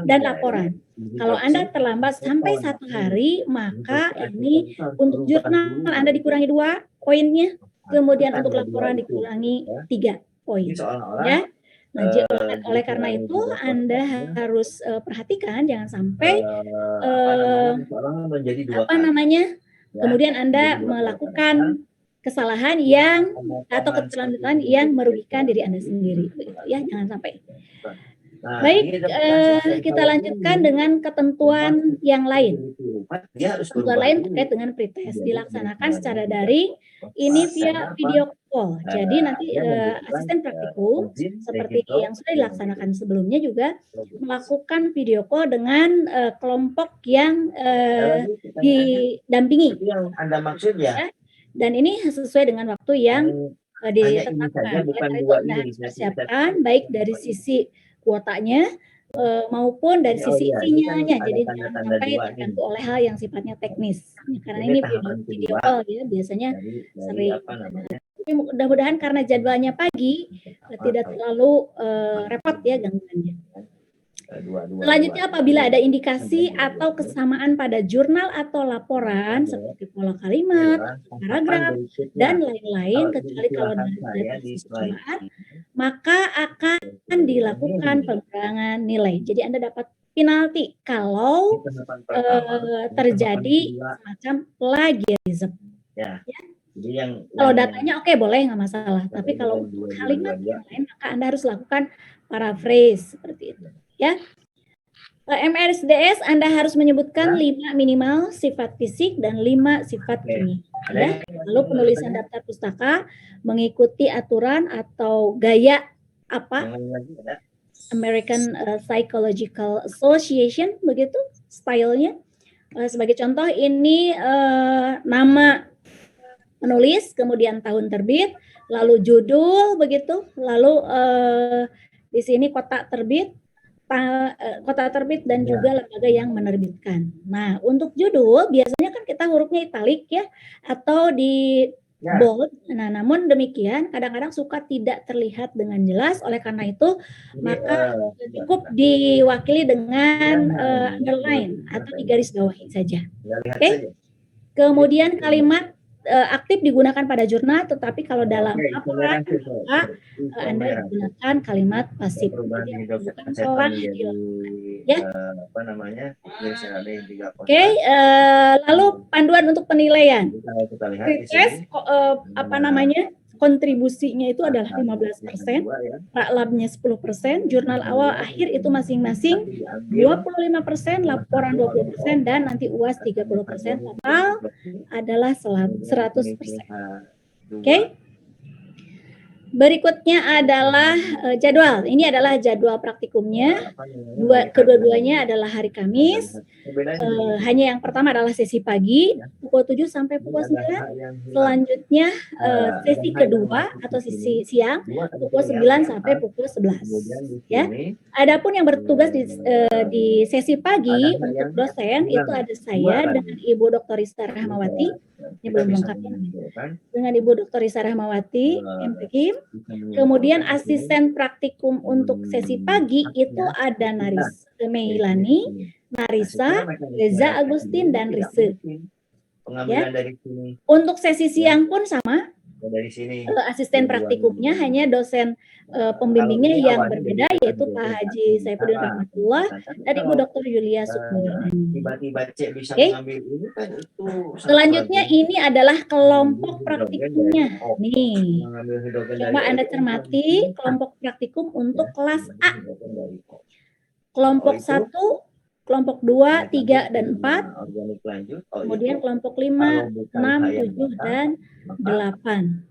dan laporan. Kalau Anda terlambat sampai 1 hari, maka ini untuk jurnal Anda dikurangi 2 poinnya, kemudian untuk laporan dikurangi 3 poin ya. Nah, oleh karena itu Anda harus perhatikan jangan sampai kemudian Anda melakukan kesalahan yang atau keterlambatan yang merugikan diri Anda sendiri, begitu ya, jangan sampai. Baik, kita lanjutkan dengan ketentuan yang lain. Ketentuan lain terkait dengan pretest dilaksanakan secara daring ini via video call. Jadi nanti asisten praktikum seperti yang sudah dilaksanakan sebelumnya juga melakukan video call dengan kelompok yang didampingi.
Itu yang Anda maksud ya?
Dan ini sesuai dengan waktu yang
Hanya ini
ditetapkan.
saja, bukan
Karena itu
dua
Anda
ini.
harus persiapkan baik dari sisi kuotanya maupun dari sisi sinyalnya. Jadi jangan sampai terbantu oleh hal yang sifatnya teknis. Karena ini video call ya biasanya sering. Tapi mudah-mudahan karena jadwalnya pagi tidak terlalu repot ya gangguannya. Selanjutnya apabila ada indikasi atau kesamaan pada jurnal atau laporan seperti pola kalimat, paragraf, dan lain-lain kecuali kalau ada kesamaan, maka akan dilakukan pengurangan nilai. Jadi Anda dapat penalti kalau terjadi semacam plagiarism.
Ya. Jadi yang
kalau datanya oke, boleh nggak masalah. Tapi kalau untuk kalimat yang lain maka Anda harus lakukan paraphrase seperti itu. Ya. MRSDS Anda harus menyebutkan 5 minimal sifat fisik dan 5 sifat kimia. Ya. Lalu penulisan daftar pustaka mengikuti aturan atau gaya apa? American Psychological Association begitu stylenya. Sebagai contoh ini nama penulis, kemudian tahun terbit, lalu judul begitu, lalu di sini kota terbit dan juga lembaga yang menerbitkan. Nah, untuk judul biasanya kan kita hurufnya italik ya atau di bold. Nah, namun demikian kadang-kadang suka tidak terlihat dengan jelas. Oleh karena itu, maka cukup diwakili dengan underline atau digaris bawahi saja. Oke. Kemudian kalimat aktif digunakan pada jurnal, tetapi kalau dalam laporan Anda gunakan kalimat pasif. Ya. Oke, lalu panduan untuk penilaian. Request kontribusinya itu adalah 15%, praklabnya 10%, jurnal awal akhir itu masing-masing 25%, laporan 20%, dan nanti UAS 30%, total adalah 100%. Oke. Berikutnya adalah jadwal. Ini adalah jadwal praktikumnya. Kedua-duanya adalah hari Kamis. Hanya yang pertama adalah sesi pagi, pukul 7 sampai pukul 9. Selanjutnya sesi kedua atau sesi siang, pukul 9 sampai pukul 11. Ya. Adapun yang bertugas di sesi pagi untuk dosen itu ada saya dengan Ibu Dr. Rista Rahmawati. Ini belum lengkap ya. Dengan Ibu Dr. Rista Rahmawati, MPKIM. Kemudian asisten praktikum untuk sesi pagi itu ada Naris Meilani, Narisa, Reza Agustin, dan Rise. Ya. Untuk sesi siang pun sama. Asisten praktikumnya hanya dosen pembimbingnya yang berbeda, yaitu Pak Haji Saifuddin Rahmatullah dan Ibu Dr. Yulia Sukmawati. Oke. Selanjutnya ini adalah kelompok praktikumnya. Nih, coba Anda cermati kelompok praktikum untuk kelas A. Kelompok 1, kelompok 2, 3, dan 4. Kemudian kelompok 5, 6, 7, dan 8.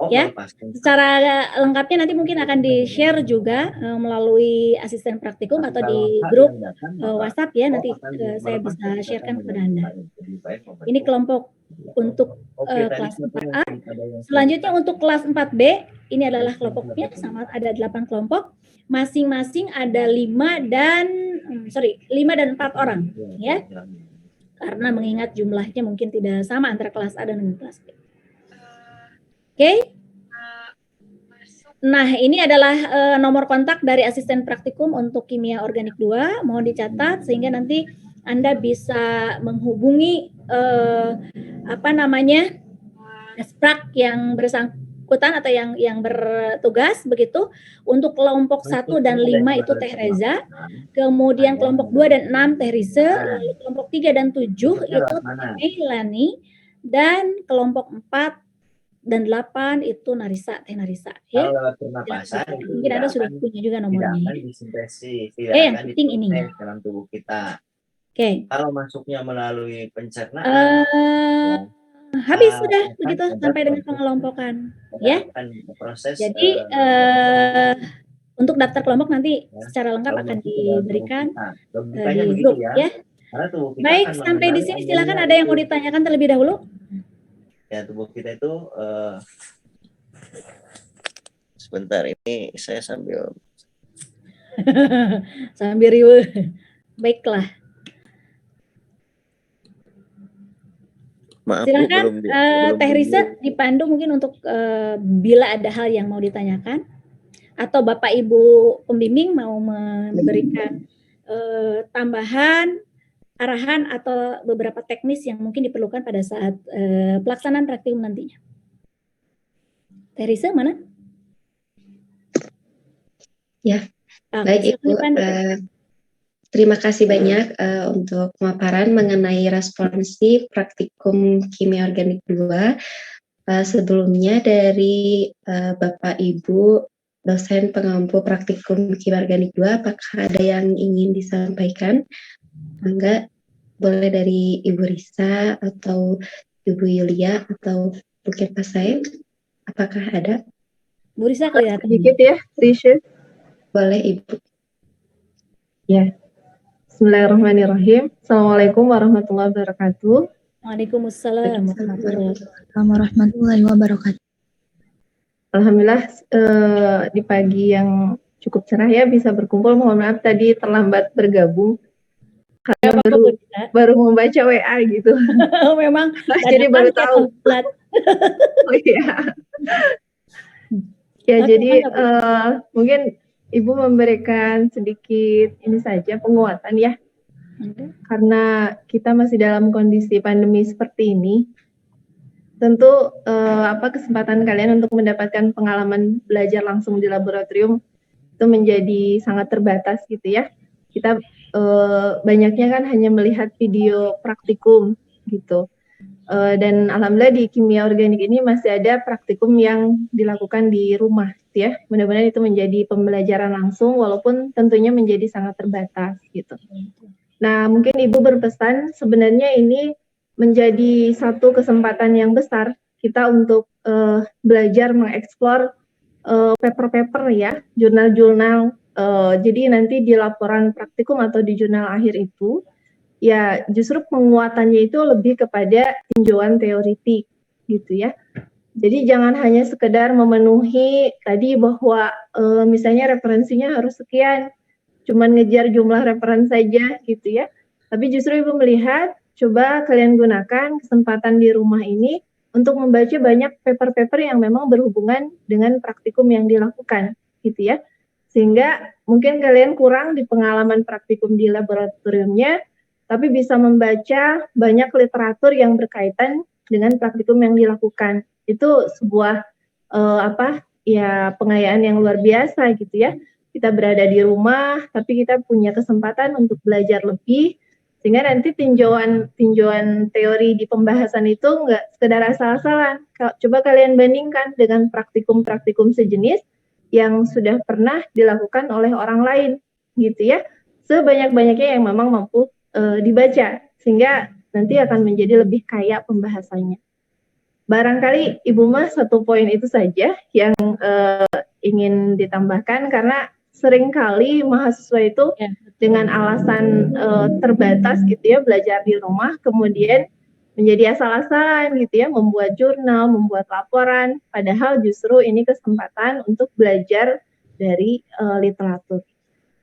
Ya, secara lengkapnya nanti mungkin akan di-share juga melalui asisten praktikum atau di grup WhatsApp ya, nanti saya bisa sharekan kepada Anda. Ini kelompok untuk kelas 4A. Selanjutnya untuk kelas 4B, ini adalah kelompoknya sama ada 8 kelompok. Masing-masing ada 5 dan 4 orang ya. Karena mengingat jumlahnya mungkin tidak sama antara kelas A dan kelas B. Oke. Nah, ini adalah nomor kontak dari asisten praktikum untuk kimia organik 2. Mohon dicatat sehingga nanti Anda bisa menghubungi Sprak yang bersangkutan atau yang bertugas begitu. Untuk kelompok 1 dan 5 itu Teh Reza, kemudian kelompok 2 dan 6 Teh Rise, lalu kelompok 3 dan 7 itu Teh Meilani, dan kelompok 4 dan 8 itu Teh Narisa ya. Mungkin Anda sudah punya juga nomornya. Yang penting ini
dalam tubuh kita.
Oke.
Kalau masuknya melalui pencernaan
Habis sudah
ya kan,
begitu
ada
sampai dengan
proses-
pengelompokan.
ada
Ya.
akan proses.
Jadi untuk daftar kelompok nanti
Ya,
secara lengkap
kalau
akan
masuk ke dalam tubuh
diberikan
kita. Logikanya
di
begitu
grup
ya.
ya.
Karena tubuh kita
Baik,
akan
sampai di
mengenali
sini silakan
amunnya
ada yang mau
itu.
ditanyakan terlebih dahulu.
Ya, tubuh kita itu sebentar, ini saya sambil
Sambil riweuh. Baiklah.
maaf Bu,
Silakan
belum
Teh Risa dipandu mungkin untuk bila ada hal yang mau ditanyakan atau Bapak Ibu pembimbing mau memberikan tambahan arahan atau beberapa teknis yang mungkin diperlukan pada saat pelaksanaan praktikum nantinya. Teh Risa mana?
Ya,
Oke,
baik
silakan
Ibu.
dipandu.
Terima kasih banyak untuk pemaparan mengenai responsi praktikum kimia organik 2. Sebelumnya dari Bapak Ibu dosen pengampu praktikum kimia organik 2, apakah ada yang ingin disampaikan? Enggak, boleh dari Ibu Risa atau Ibu Yulia atau mungkin Pak Said. Apakah ada?
Bu Risa kelihatan.
Sedikit ya, Risha.
Boleh Ibu.
Ya. Bismillahirrahmanirrahim. Assalamualaikum warahmatullahi wabarakatuh.
Waalaikumsalam
Warahmatullahi wabarakatuh.
Alhamdulillah di pagi yang cukup cerah ya bisa berkumpul. Mohon maaf tadi terlambat bergabung karena baru membaca WA gitu.
Memang
Jadi baru tahu. Oh iya. Ya, jadi mungkin Ibu memberikan sedikit ini saja penguatan ya. Karena kita masih dalam kondisi pandemi seperti ini, tentu kesempatan kalian untuk mendapatkan pengalaman belajar langsung di laboratorium itu menjadi sangat terbatas gitu ya. Kita banyaknya kan hanya melihat video praktikum gitu. Dan alhamdulillah di kimia organik ini masih ada praktikum yang dilakukan di rumah gitu ya. Mudah-mudahan itu menjadi pembelajaran langsung walaupun tentunya menjadi sangat terbatas gitu. Nah, mungkin Ibu berpesan sebenarnya ini menjadi satu kesempatan yang besar kita untuk belajar mengeksplor paper-paper ya, jurnal-jurnal. Jadi nanti di laporan praktikum atau di jurnal akhir itu ya justru penguatannya itu lebih kepada tinjauan teoritik gitu ya. Jadi jangan hanya sekedar memenuhi tadi bahwa misalnya referensinya harus sekian, cuman ngejar jumlah referensi saja gitu ya. Tapi justru Ibu melihat coba kalian gunakan kesempatan di rumah ini untuk membaca banyak paper-paper yang memang berhubungan dengan praktikum yang dilakukan gitu ya. Sehingga mungkin kalian kurang di pengalaman praktikum di laboratoriumnya, tapi bisa membaca banyak literatur yang berkaitan dengan praktikum yang dilakukan. Itu sebuah pengayaan yang luar biasa gitu ya. Kita berada di rumah, tapi kita punya kesempatan untuk belajar lebih, sehingga nanti tinjauan teori di pembahasan itu nggak sekedar asal-asalan. Coba kalian bandingkan dengan praktikum-praktikum sejenis yang sudah pernah dilakukan oleh orang lain, gitu ya. Sebanyak-banyaknya yang memang mampu dibaca, sehingga nanti akan menjadi lebih kaya pembahasannya. Barangkali Ibu Mas satu poin itu saja yang ingin ditambahkan, karena seringkali mahasiswa itu dengan alasan terbatas gitu ya belajar di rumah, kemudian menjadi asal-asalan gitu ya, membuat jurnal, membuat laporan, padahal justru ini kesempatan untuk belajar dari literatur.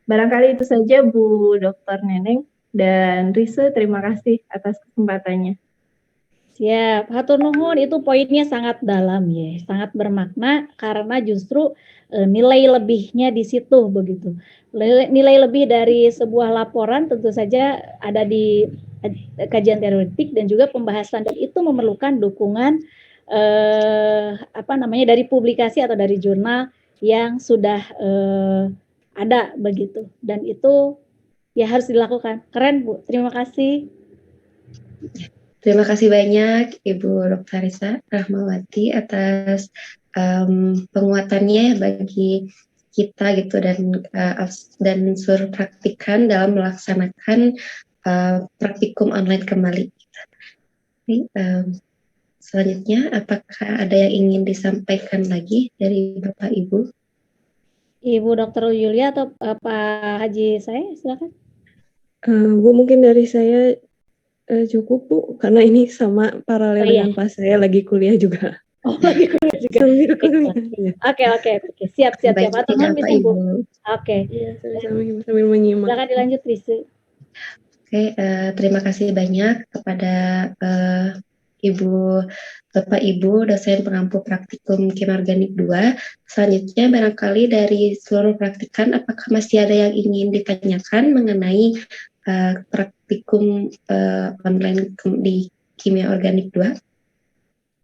Barangkali itu saja Bu Dr. Neneng dan Risa, terima kasih atas kesempatannya.
Siap, hatur nuhun, itu poinnya sangat dalam ya, sangat bermakna karena justru nilai lebihnya di situ begitu. Nilai lebih dari sebuah laporan tentu saja ada di kajian teoretik dan juga pembahasan, dan itu memerlukan dukungan dari publikasi atau dari jurnal yang sudah ada begitu, dan itu ya harus dilakukan. Keren Bu, terima kasih.
Terima kasih banyak Ibu Dr. Risa Rahmawati atas penguatannya bagi kita gitu, dan suruh praktikan dalam melaksanakan praktikum online kembali. Selanjutnya, apakah ada yang ingin disampaikan lagi dari Bapak Ibu?
Ibu Dr. Yulia atau Pak Haji saya, silakan.
Bu, mungkin dari saya cukup Bu, karena ini sama paralel
Oh, iya.
dengan pas saya lagi kuliah juga.
Oh, lagi kuliah juga.
Sambil kuliah.
Oke. Siap.
Baik,
Atau
tidak
bisa
apa,
Bu.
Ibu.
Oke.
Iya, sambil menyimak.
Silakan dilanjut, Risu.
Oke, terima kasih banyak kepada Bapak Ibu dosen pengampu praktikum Kimia Organik 2. Selanjutnya barangkali dari seluruh praktikan apakah masih ada yang ingin ditanyakan mengenai praktikum online di Kimia Organik 2?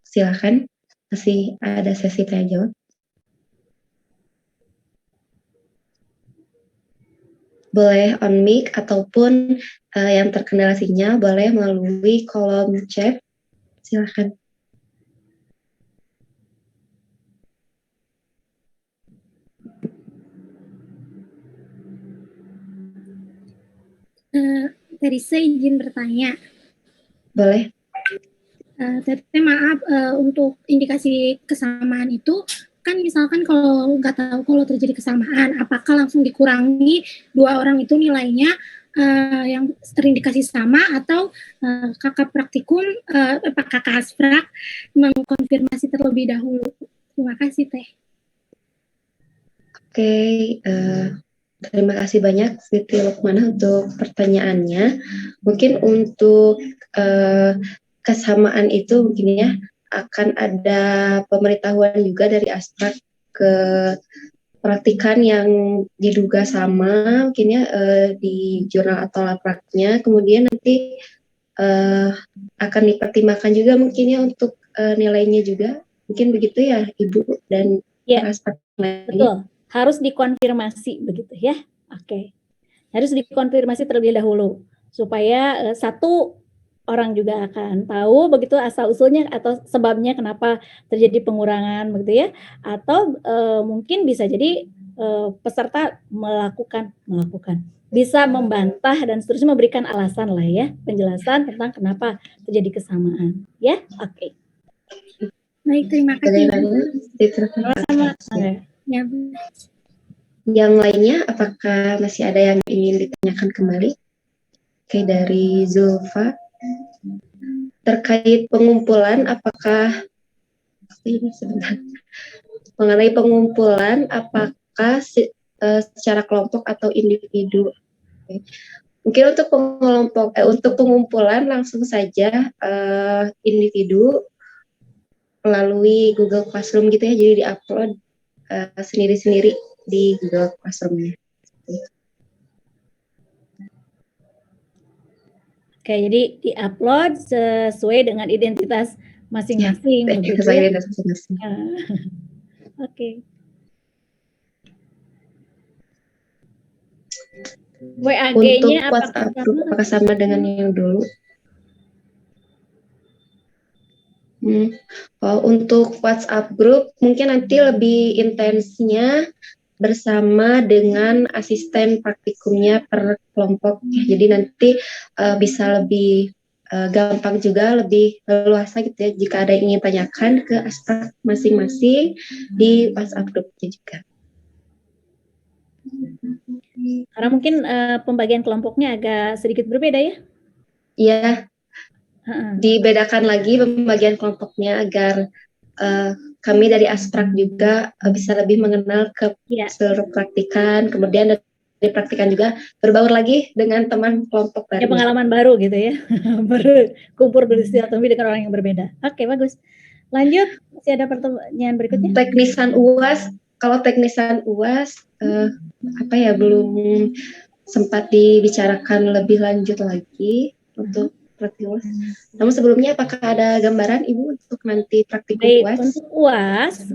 Silakan, masih ada sesi tanya jawab. Boleh on mic ataupun yang terkendala sinyal boleh melalui kolom chat. Silakan.
Dari saya izin bertanya.
Boleh.
Teteh maaf, untuk indikasi kesamaan itu kan misalkan kalau nggak tahu kalau terjadi kesamaan, apakah langsung dikurangi dua orang itu nilainya yang terindikasi sama atau kakak praktikum, kakak asprak mengkonfirmasi terlebih dahulu. Terima kasih Teh.
Oke, terima kasih banyak Siti Lukmana untuk pertanyaannya. Mungkin untuk kesamaan itu mungkin ya akan ada pemberitahuan juga dari asprak ke praktikan yang diduga sama mungkin ya di jurnal atau lapraknya, kemudian nanti akan dipertimbangkan juga mungkin ya untuk nilainya juga, mungkin begitu ya Ibu dan asprak lainnya.
Betul, harus dikonfirmasi begitu ya. Oke, harus dikonfirmasi terlebih dahulu supaya satu orang juga akan tahu begitu asal usulnya atau sebabnya kenapa terjadi pengurangan begitu ya, atau mungkin bisa jadi peserta melakukan bisa membantah dan seterusnya, memberikan alasan lah ya, penjelasan tentang kenapa terjadi kesamaan ya. Oke.
Baik, terima kasih.
Ya. Yang lainnya apakah masih ada yang ingin ditanyakan kembali? Oke, dari Zulfa terkait pengumpulan, apakah ini sebentar mengenai pengumpulan apakah secara kelompok atau individu? Oke. Mungkin untuk pengumpulan langsung saja individu melalui Google Classroom gitu ya, jadi diupload sendiri-sendiri di Google Classroom-nya.
Oke, jadi diupload sesuai dengan identitas masing-masing.
Ya,
begitu
sesuai
ya?
identitas masing-masing.
Oke. WAG-nya
apakah sama dengan yang dulu? Untuk WhatsApp group mungkin nanti lebih intensnya bersama dengan asisten praktikumnya per kelompok. Jadi nanti bisa lebih gampang juga, lebih leluasa gitu ya jika ada yang ingin tanyakan ke asprak masing-masing di WhatsApp grupnya juga.
Karena mungkin pembagian kelompoknya agak sedikit berbeda ya?
Iya. Dibedakan lagi pembagian kelompoknya agar kami dari asprak juga bisa lebih mengenal ke seluruh praktikan, kemudian dari praktikan juga berbaur lagi dengan teman kelompok baru.
Ya, pengalaman baru gitu ya, baru kumpul bersilaturahmi dengan orang yang berbeda. Oke, bagus. Lanjut, masih ada pertanyaan berikutnya?
Teknisan UAS, kalau teknisan UAS belum sempat dibicarakan lebih lanjut lagi untuk praktikum. Namun sebelumnya apakah ada gambaran Ibu untuk nanti praktikum UAS?
Untuk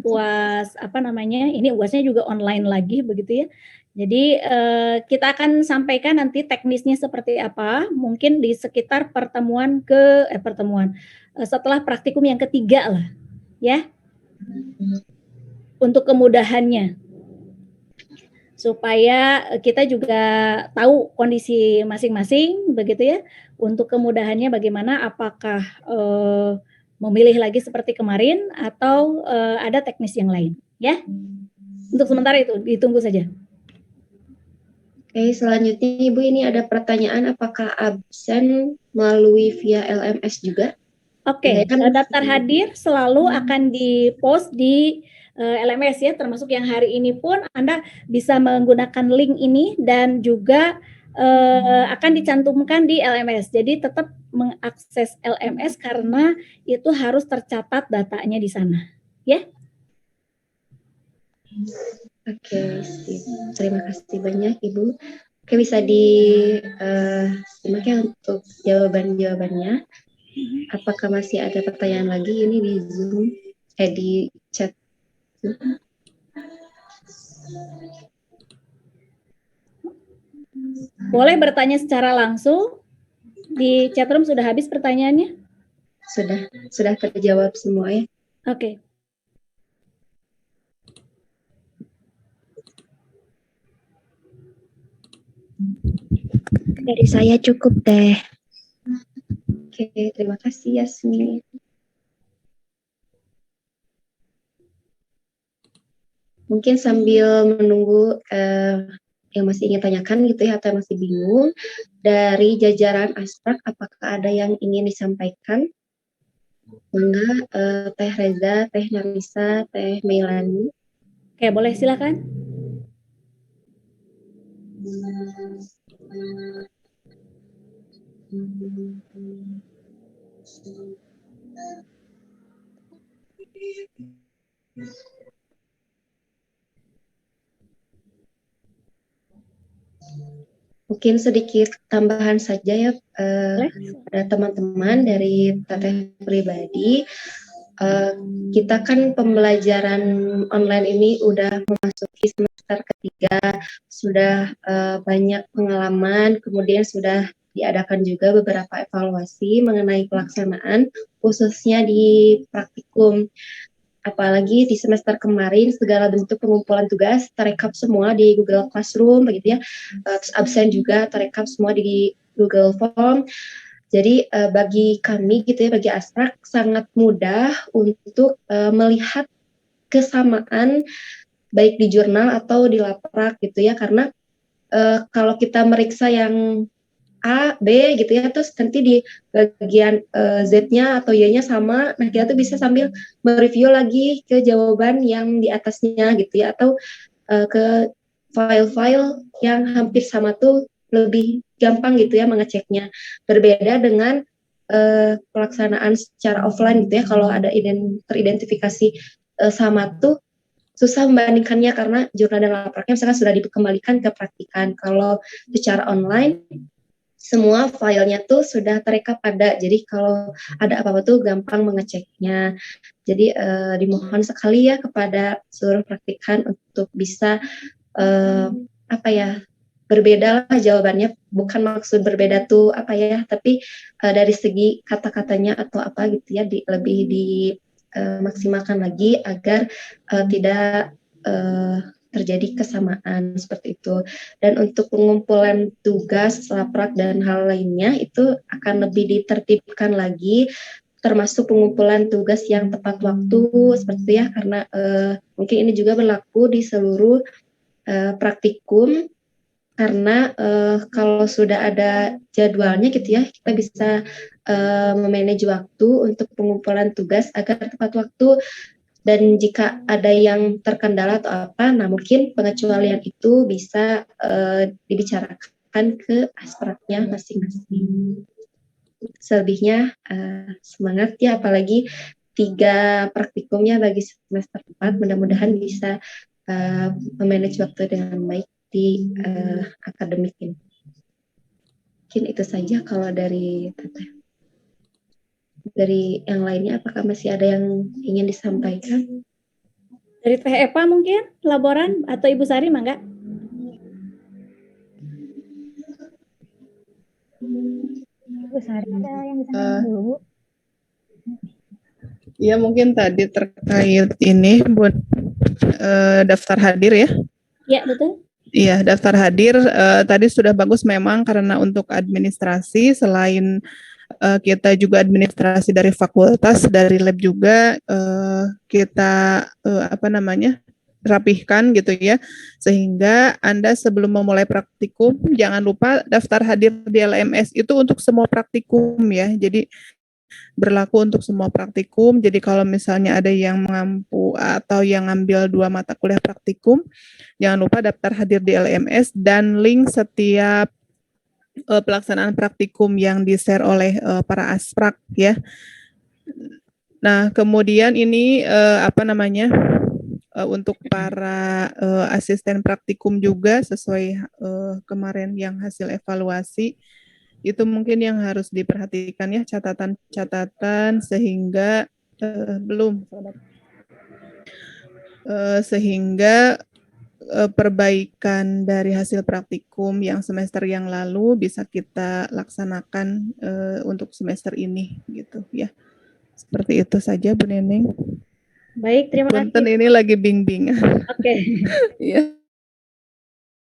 UAS ini UASnya juga online lagi begitu ya. Jadi kita akan sampaikan nanti teknisnya seperti apa, mungkin di sekitar setelah praktikum yang ketiga lah ya. Untuk kemudahannya, supaya kita juga tahu kondisi masing-masing begitu ya. Untuk kemudahannya bagaimana, apakah memilih lagi seperti kemarin atau ada teknis yang lain, ya. Untuk sementara itu ditunggu saja.
Oke, selanjutnya Ibu ini ada pertanyaan apakah absen melalui via LMS juga?
Oke, daftar hadir selalu akan di-post di LMS ya, termasuk yang hari ini pun Anda bisa menggunakan link ini dan juga akan dicantumkan di LMS. Jadi tetap mengakses LMS karena itu harus tercatat datanya di sana, ya.
Oke, sip. Terima kasih banyak Ibu. Oke, bisa disimak ya untuk jawaban-jawabannya. Apakah masih ada pertanyaan lagi ini di Zoom, di chat?
Boleh bertanya secara langsung. Di chatroom sudah habis pertanyaannya?
Sudah terjawab semua ya.
Oke.
Dari saya cukup deh.
Oke, terima kasih Yasmin. Mungkin sambil menunggu yang masih ingin tanyakan gitu ya, atau masih bingung, dari jajaran Asprak apakah ada yang ingin disampaikan? Mangga, Teh Reza, Teh Narisa, Teh Meilani.
Oke, boleh silakan.
Mungkin sedikit tambahan saja ya, pada teman-teman dari Teteh pribadi. Kita kan pembelajaran online ini udah memasuki semester ketiga, sudah banyak pengalaman, kemudian sudah diadakan juga beberapa evaluasi mengenai pelaksanaan, khususnya di praktikum. Apalagi di semester kemarin segala bentuk pengumpulan tugas terekap semua di Google Classroom begitu ya, terus absen juga terekap semua di Google Form. Jadi bagi kami gitu ya, bagi Asprak sangat mudah untuk melihat kesamaan baik di jurnal atau di laprak gitu ya, karena kalau kita meriksa yang A, B gitu ya, terus nanti di bagian Z-nya atau Y-nya sama, nah kita tuh bisa sambil mereview lagi ke jawaban yang di atasnya gitu ya, atau ke file-file yang hampir sama tuh lebih gampang gitu ya mengeceknya. Berbeda dengan pelaksanaan secara offline gitu ya, kalau ada teridentifikasi sama tuh susah membandingkannya karena jurnal dan lapraknya misalkan sudah dikembalikan ke praktikan. Kalau secara online semua filenya tuh sudah terekap ada, jadi kalau ada apa-apa tuh gampang mengeceknya. Jadi dimohon sekali ya kepada seluruh praktikan untuk bisa berbeda lah jawabannya, bukan maksud berbeda tuh tapi dari segi kata-katanya atau apa gitu ya, lebih dimaksimalkan lagi agar tidak terjadi kesamaan seperti itu. Dan untuk pengumpulan tugas, laprak dan hal lainnya itu akan lebih ditertibkan lagi, termasuk pengumpulan tugas yang tepat waktu seperti itu ya, karena mungkin ini juga berlaku di seluruh praktikum, karena kalau sudah ada jadwalnya gitu ya, kita bisa memanage waktu untuk pengumpulan tugas agar tepat waktu. Dan jika ada yang terkendala atau apa, nah mungkin pengecualian itu bisa dibicarakan ke Aspraknya masing-masing. Selebihnya semangat ya, apalagi 3 praktikumnya bagi semester 4, mudah-mudahan bisa memanage waktu dengan baik di akademik ini. Mungkin itu saja kalau dari Teteh. Dari yang lainnya apakah masih ada yang ingin disampaikan?
Dari Teh Epa mungkin, laporan atau Ibu Sari, mangga?
Ibu Sari ada yang disampaikan dulu, Bu?
Ya mungkin tadi terkait ini buat daftar hadir ya.
Ya, betul.
Iya, daftar hadir tadi sudah bagus memang, karena untuk administrasi selain kita juga administrasi dari fakultas, dari lab juga kita rapihkan gitu ya, sehingga Anda sebelum memulai praktikum jangan lupa daftar hadir di LMS itu untuk semua praktikum ya. Jadi berlaku untuk semua praktikum. Jadi kalau misalnya ada yang mengampu atau yang ngambil 2 mata kuliah praktikum, jangan lupa daftar hadir di LMS dan link setiap pelaksanaan praktikum yang di-share oleh para asprak ya. Nah, kemudian ini untuk para asisten praktikum juga sesuai kemarin yang hasil evaluasi, itu mungkin yang harus diperhatikan ya, catatan-catatan sehingga perbaikan dari hasil praktikum yang semester yang lalu bisa kita laksanakan untuk semester ini gitu ya. Seperti itu saja Bu Neneng.
Baik, terima kasih.
Punten ini lagi bimbingan.
Oke.
Iya.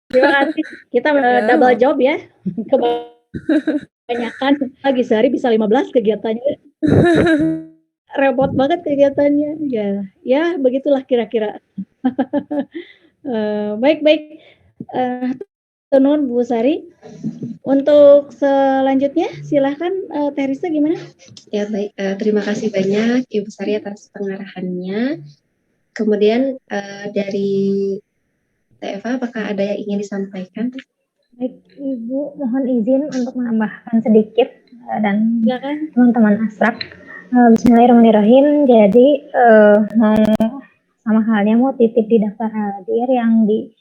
Terima kasih. Kita double job ya. Kebanyakan lagi sehari bisa 15 kegiatannya. Repot banget kegiatannya. Ya begitulah kira-kira. Baik. Tunun Bu Sari. Untuk selanjutnya silahkan Teh Risa gimana?
Ya baik, terima kasih banyak Ibu Sari atas pengarahannya. Kemudian dari Teh Eva, apakah ada yang ingin disampaikan?
Baik, Ibu mohon izin untuk menambahkan sedikit dan teman-teman asrak. Bismillahirrahmanirrahim. Jadi mau sama halnya mau titip di daftar hadir yang di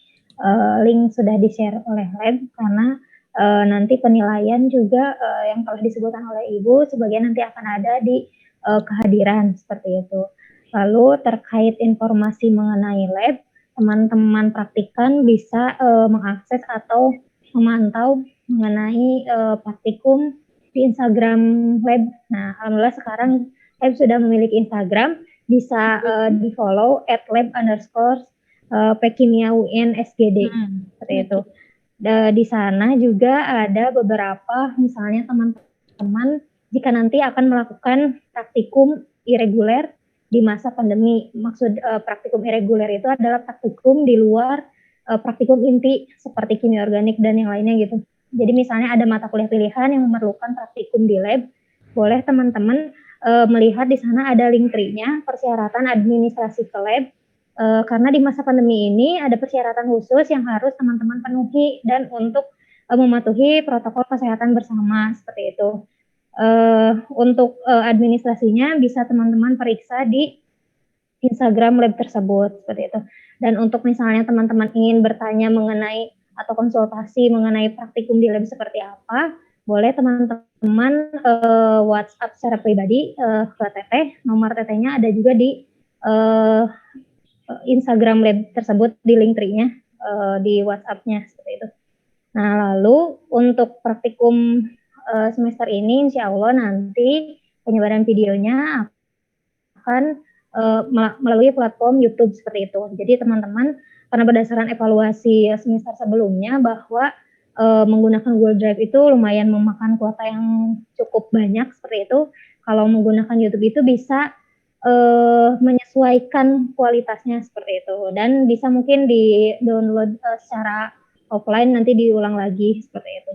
link sudah di-share oleh lab, karena nanti penilaian juga yang telah disebutkan oleh Ibu sebagian nanti akan ada di kehadiran seperti itu. Lalu terkait informasi mengenai lab, teman-teman praktikan bisa mengakses atau memantau mengenai praktikum di Instagram lab. Nah, alhamdulillah sekarang lab sudah memiliki Instagram, bisa di-follow @lab_pekimia_UN_SGD seperti itu. Di sana juga ada beberapa, misalnya teman-teman jika nanti akan melakukan praktikum irreguler di masa pandemi. Maksud praktikum irreguler itu adalah praktikum di luar praktikum inti seperti kimia organik dan yang lainnya gitu. Jadi misalnya ada mata kuliah pilihan yang memerlukan praktikum di lab, boleh teman-teman melihat di sana ada link tree-nya, persyaratan administrasi ke lab. Karena di masa pandemi ini ada persyaratan khusus yang harus teman-teman penuhi dan untuk mematuhi protokol kesehatan bersama seperti itu. Untuk administrasinya bisa teman-teman periksa di Instagram lab tersebut seperti itu. Dan untuk misalnya teman-teman ingin bertanya mengenai atau konsultasi mengenai praktikum di lab seperti apa, boleh teman-teman WhatsApp secara pribadi ke Teteh. Nomor Tetehnya ada juga di Instagram lab tersebut di link tree-nya di WhatsApp-nya seperti itu. Nah, lalu untuk praktikum semester ini insya Allah nanti penyebaran videonya akan melalui platform YouTube seperti itu. Jadi teman-teman, karena berdasarkan evaluasi semester sebelumnya bahwa menggunakan Google Drive itu lumayan memakan kuota yang cukup banyak seperti itu. Kalau menggunakan YouTube itu bisa menyesuaikan kualitasnya seperti itu, dan bisa mungkin di download secara offline nanti diulang lagi seperti itu.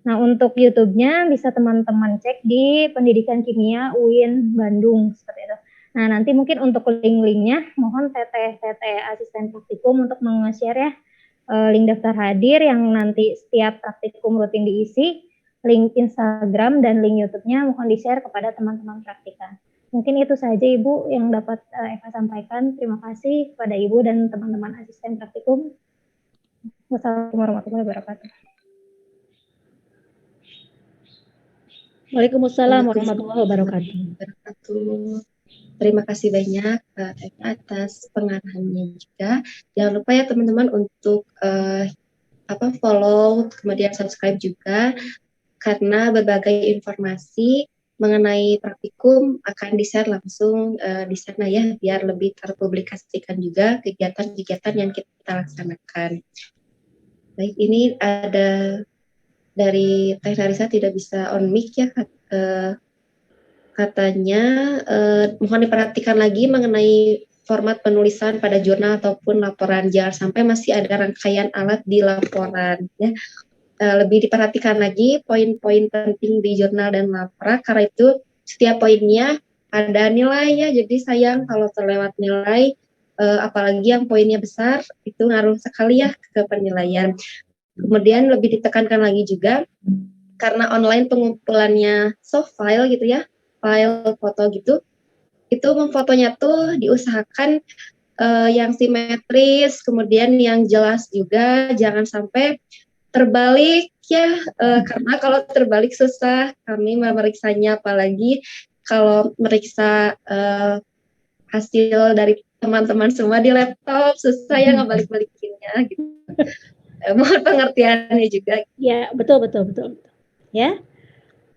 Nah, untuk YouTube-nya bisa teman-teman cek di Pendidikan Kimia UIN Bandung seperti itu. Nah, nanti mungkin untuk link-linknya mohon Teteh asisten praktikum untuk meng-share ya link daftar hadir yang nanti setiap praktikum rutin diisi, link Instagram dan link YouTube-nya mohon di-share kepada teman-teman praktikan. Mungkin itu saja Ibu yang dapat Eva sampaikan. Terima kasih kepada Ibu dan teman-teman asisten praktikum. Wassalamualaikum warahmatullahi wabarakatuh.
Waalaikumsalam warahmatullahi wabarakatuh.
Terima kasih banyak atas pengarahannya juga. Jangan lupa ya teman-teman untuk follow kemudian subscribe juga, karena berbagai informasi mengenai praktikum akan di-share langsung di sana ya, biar lebih terpublikasikan juga kegiatan-kegiatan yang kita laksanakan. Baik, ini ada dari Teh Larissa tidak bisa on mic ya katanya mohon diperhatikan lagi mengenai format penulisan pada jurnal ataupun laporan, jangan sampai masih ada rangkaian alat di laporan ya. Lebih diperhatikan lagi poin-poin penting di jurnal dan laporan, karena itu setiap poinnya ada nilainya, jadi sayang kalau terlewat nilai, apalagi yang poinnya besar, itu ngaruh sekali ya ke penilaian. Kemudian lebih ditekankan lagi juga, karena online pengumpulannya soft file gitu ya, file foto gitu, itu memfotonya tuh diusahakan yang simetris, kemudian yang jelas juga, jangan sampai terbalik ya, karena kalau terbalik susah kami memeriksanya, apalagi kalau meriksa hasil dari teman-teman semua di laptop, susah ya ngebalik-balikinnya gitu. Mohon pengertiannya juga.
Ya, betul. Ya.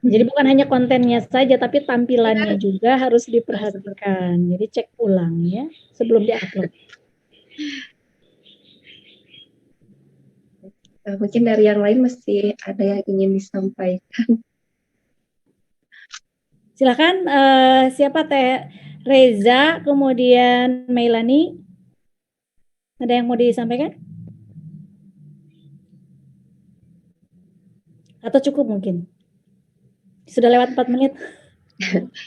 Jadi bukan hanya kontennya saja, tapi tampilannya juga harus diperhatikan. Jadi cek ulang ya sebelum diupload.
Mungkin dari yang lain masih ada yang ingin disampaikan.
Silakan siapa Teh Reza, kemudian Meilani. Ada yang mau disampaikan? Atau cukup mungkin? Sudah lewat 4 menit.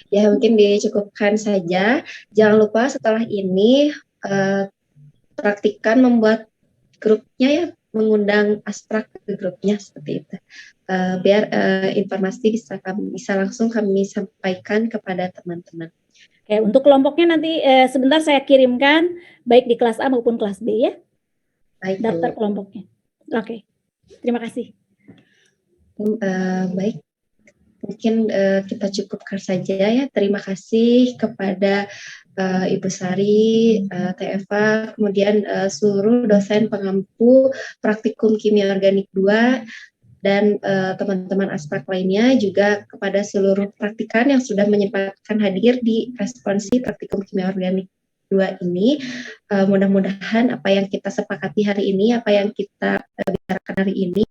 Ya mungkin dicukupkan saja. Jangan lupa setelah ini praktikan membuat grupnya ya, mengundang Asprak ke grupnya seperti itu. Biar informasi bisa langsung kami sampaikan kepada teman-teman.
Oke, untuk kelompoknya nanti sebentar saya kirimkan baik di kelas A maupun kelas B ya.
Baik,
daftar kelompoknya. Oke. Terima kasih.
Baik. Mungkin kita cukupkan saja ya. Terima kasih kepada Ibu Sari, Teh Eva, kemudian seluruh dosen pengampu praktikum kimia organik 2 dan teman-teman Asprak lainnya, juga kepada seluruh praktikan yang sudah menyempatkan hadir di responsi praktikum kimia organik 2 ini. Mudah-mudahan apa yang kita sepakati hari ini, apa yang kita bicarakan hari ini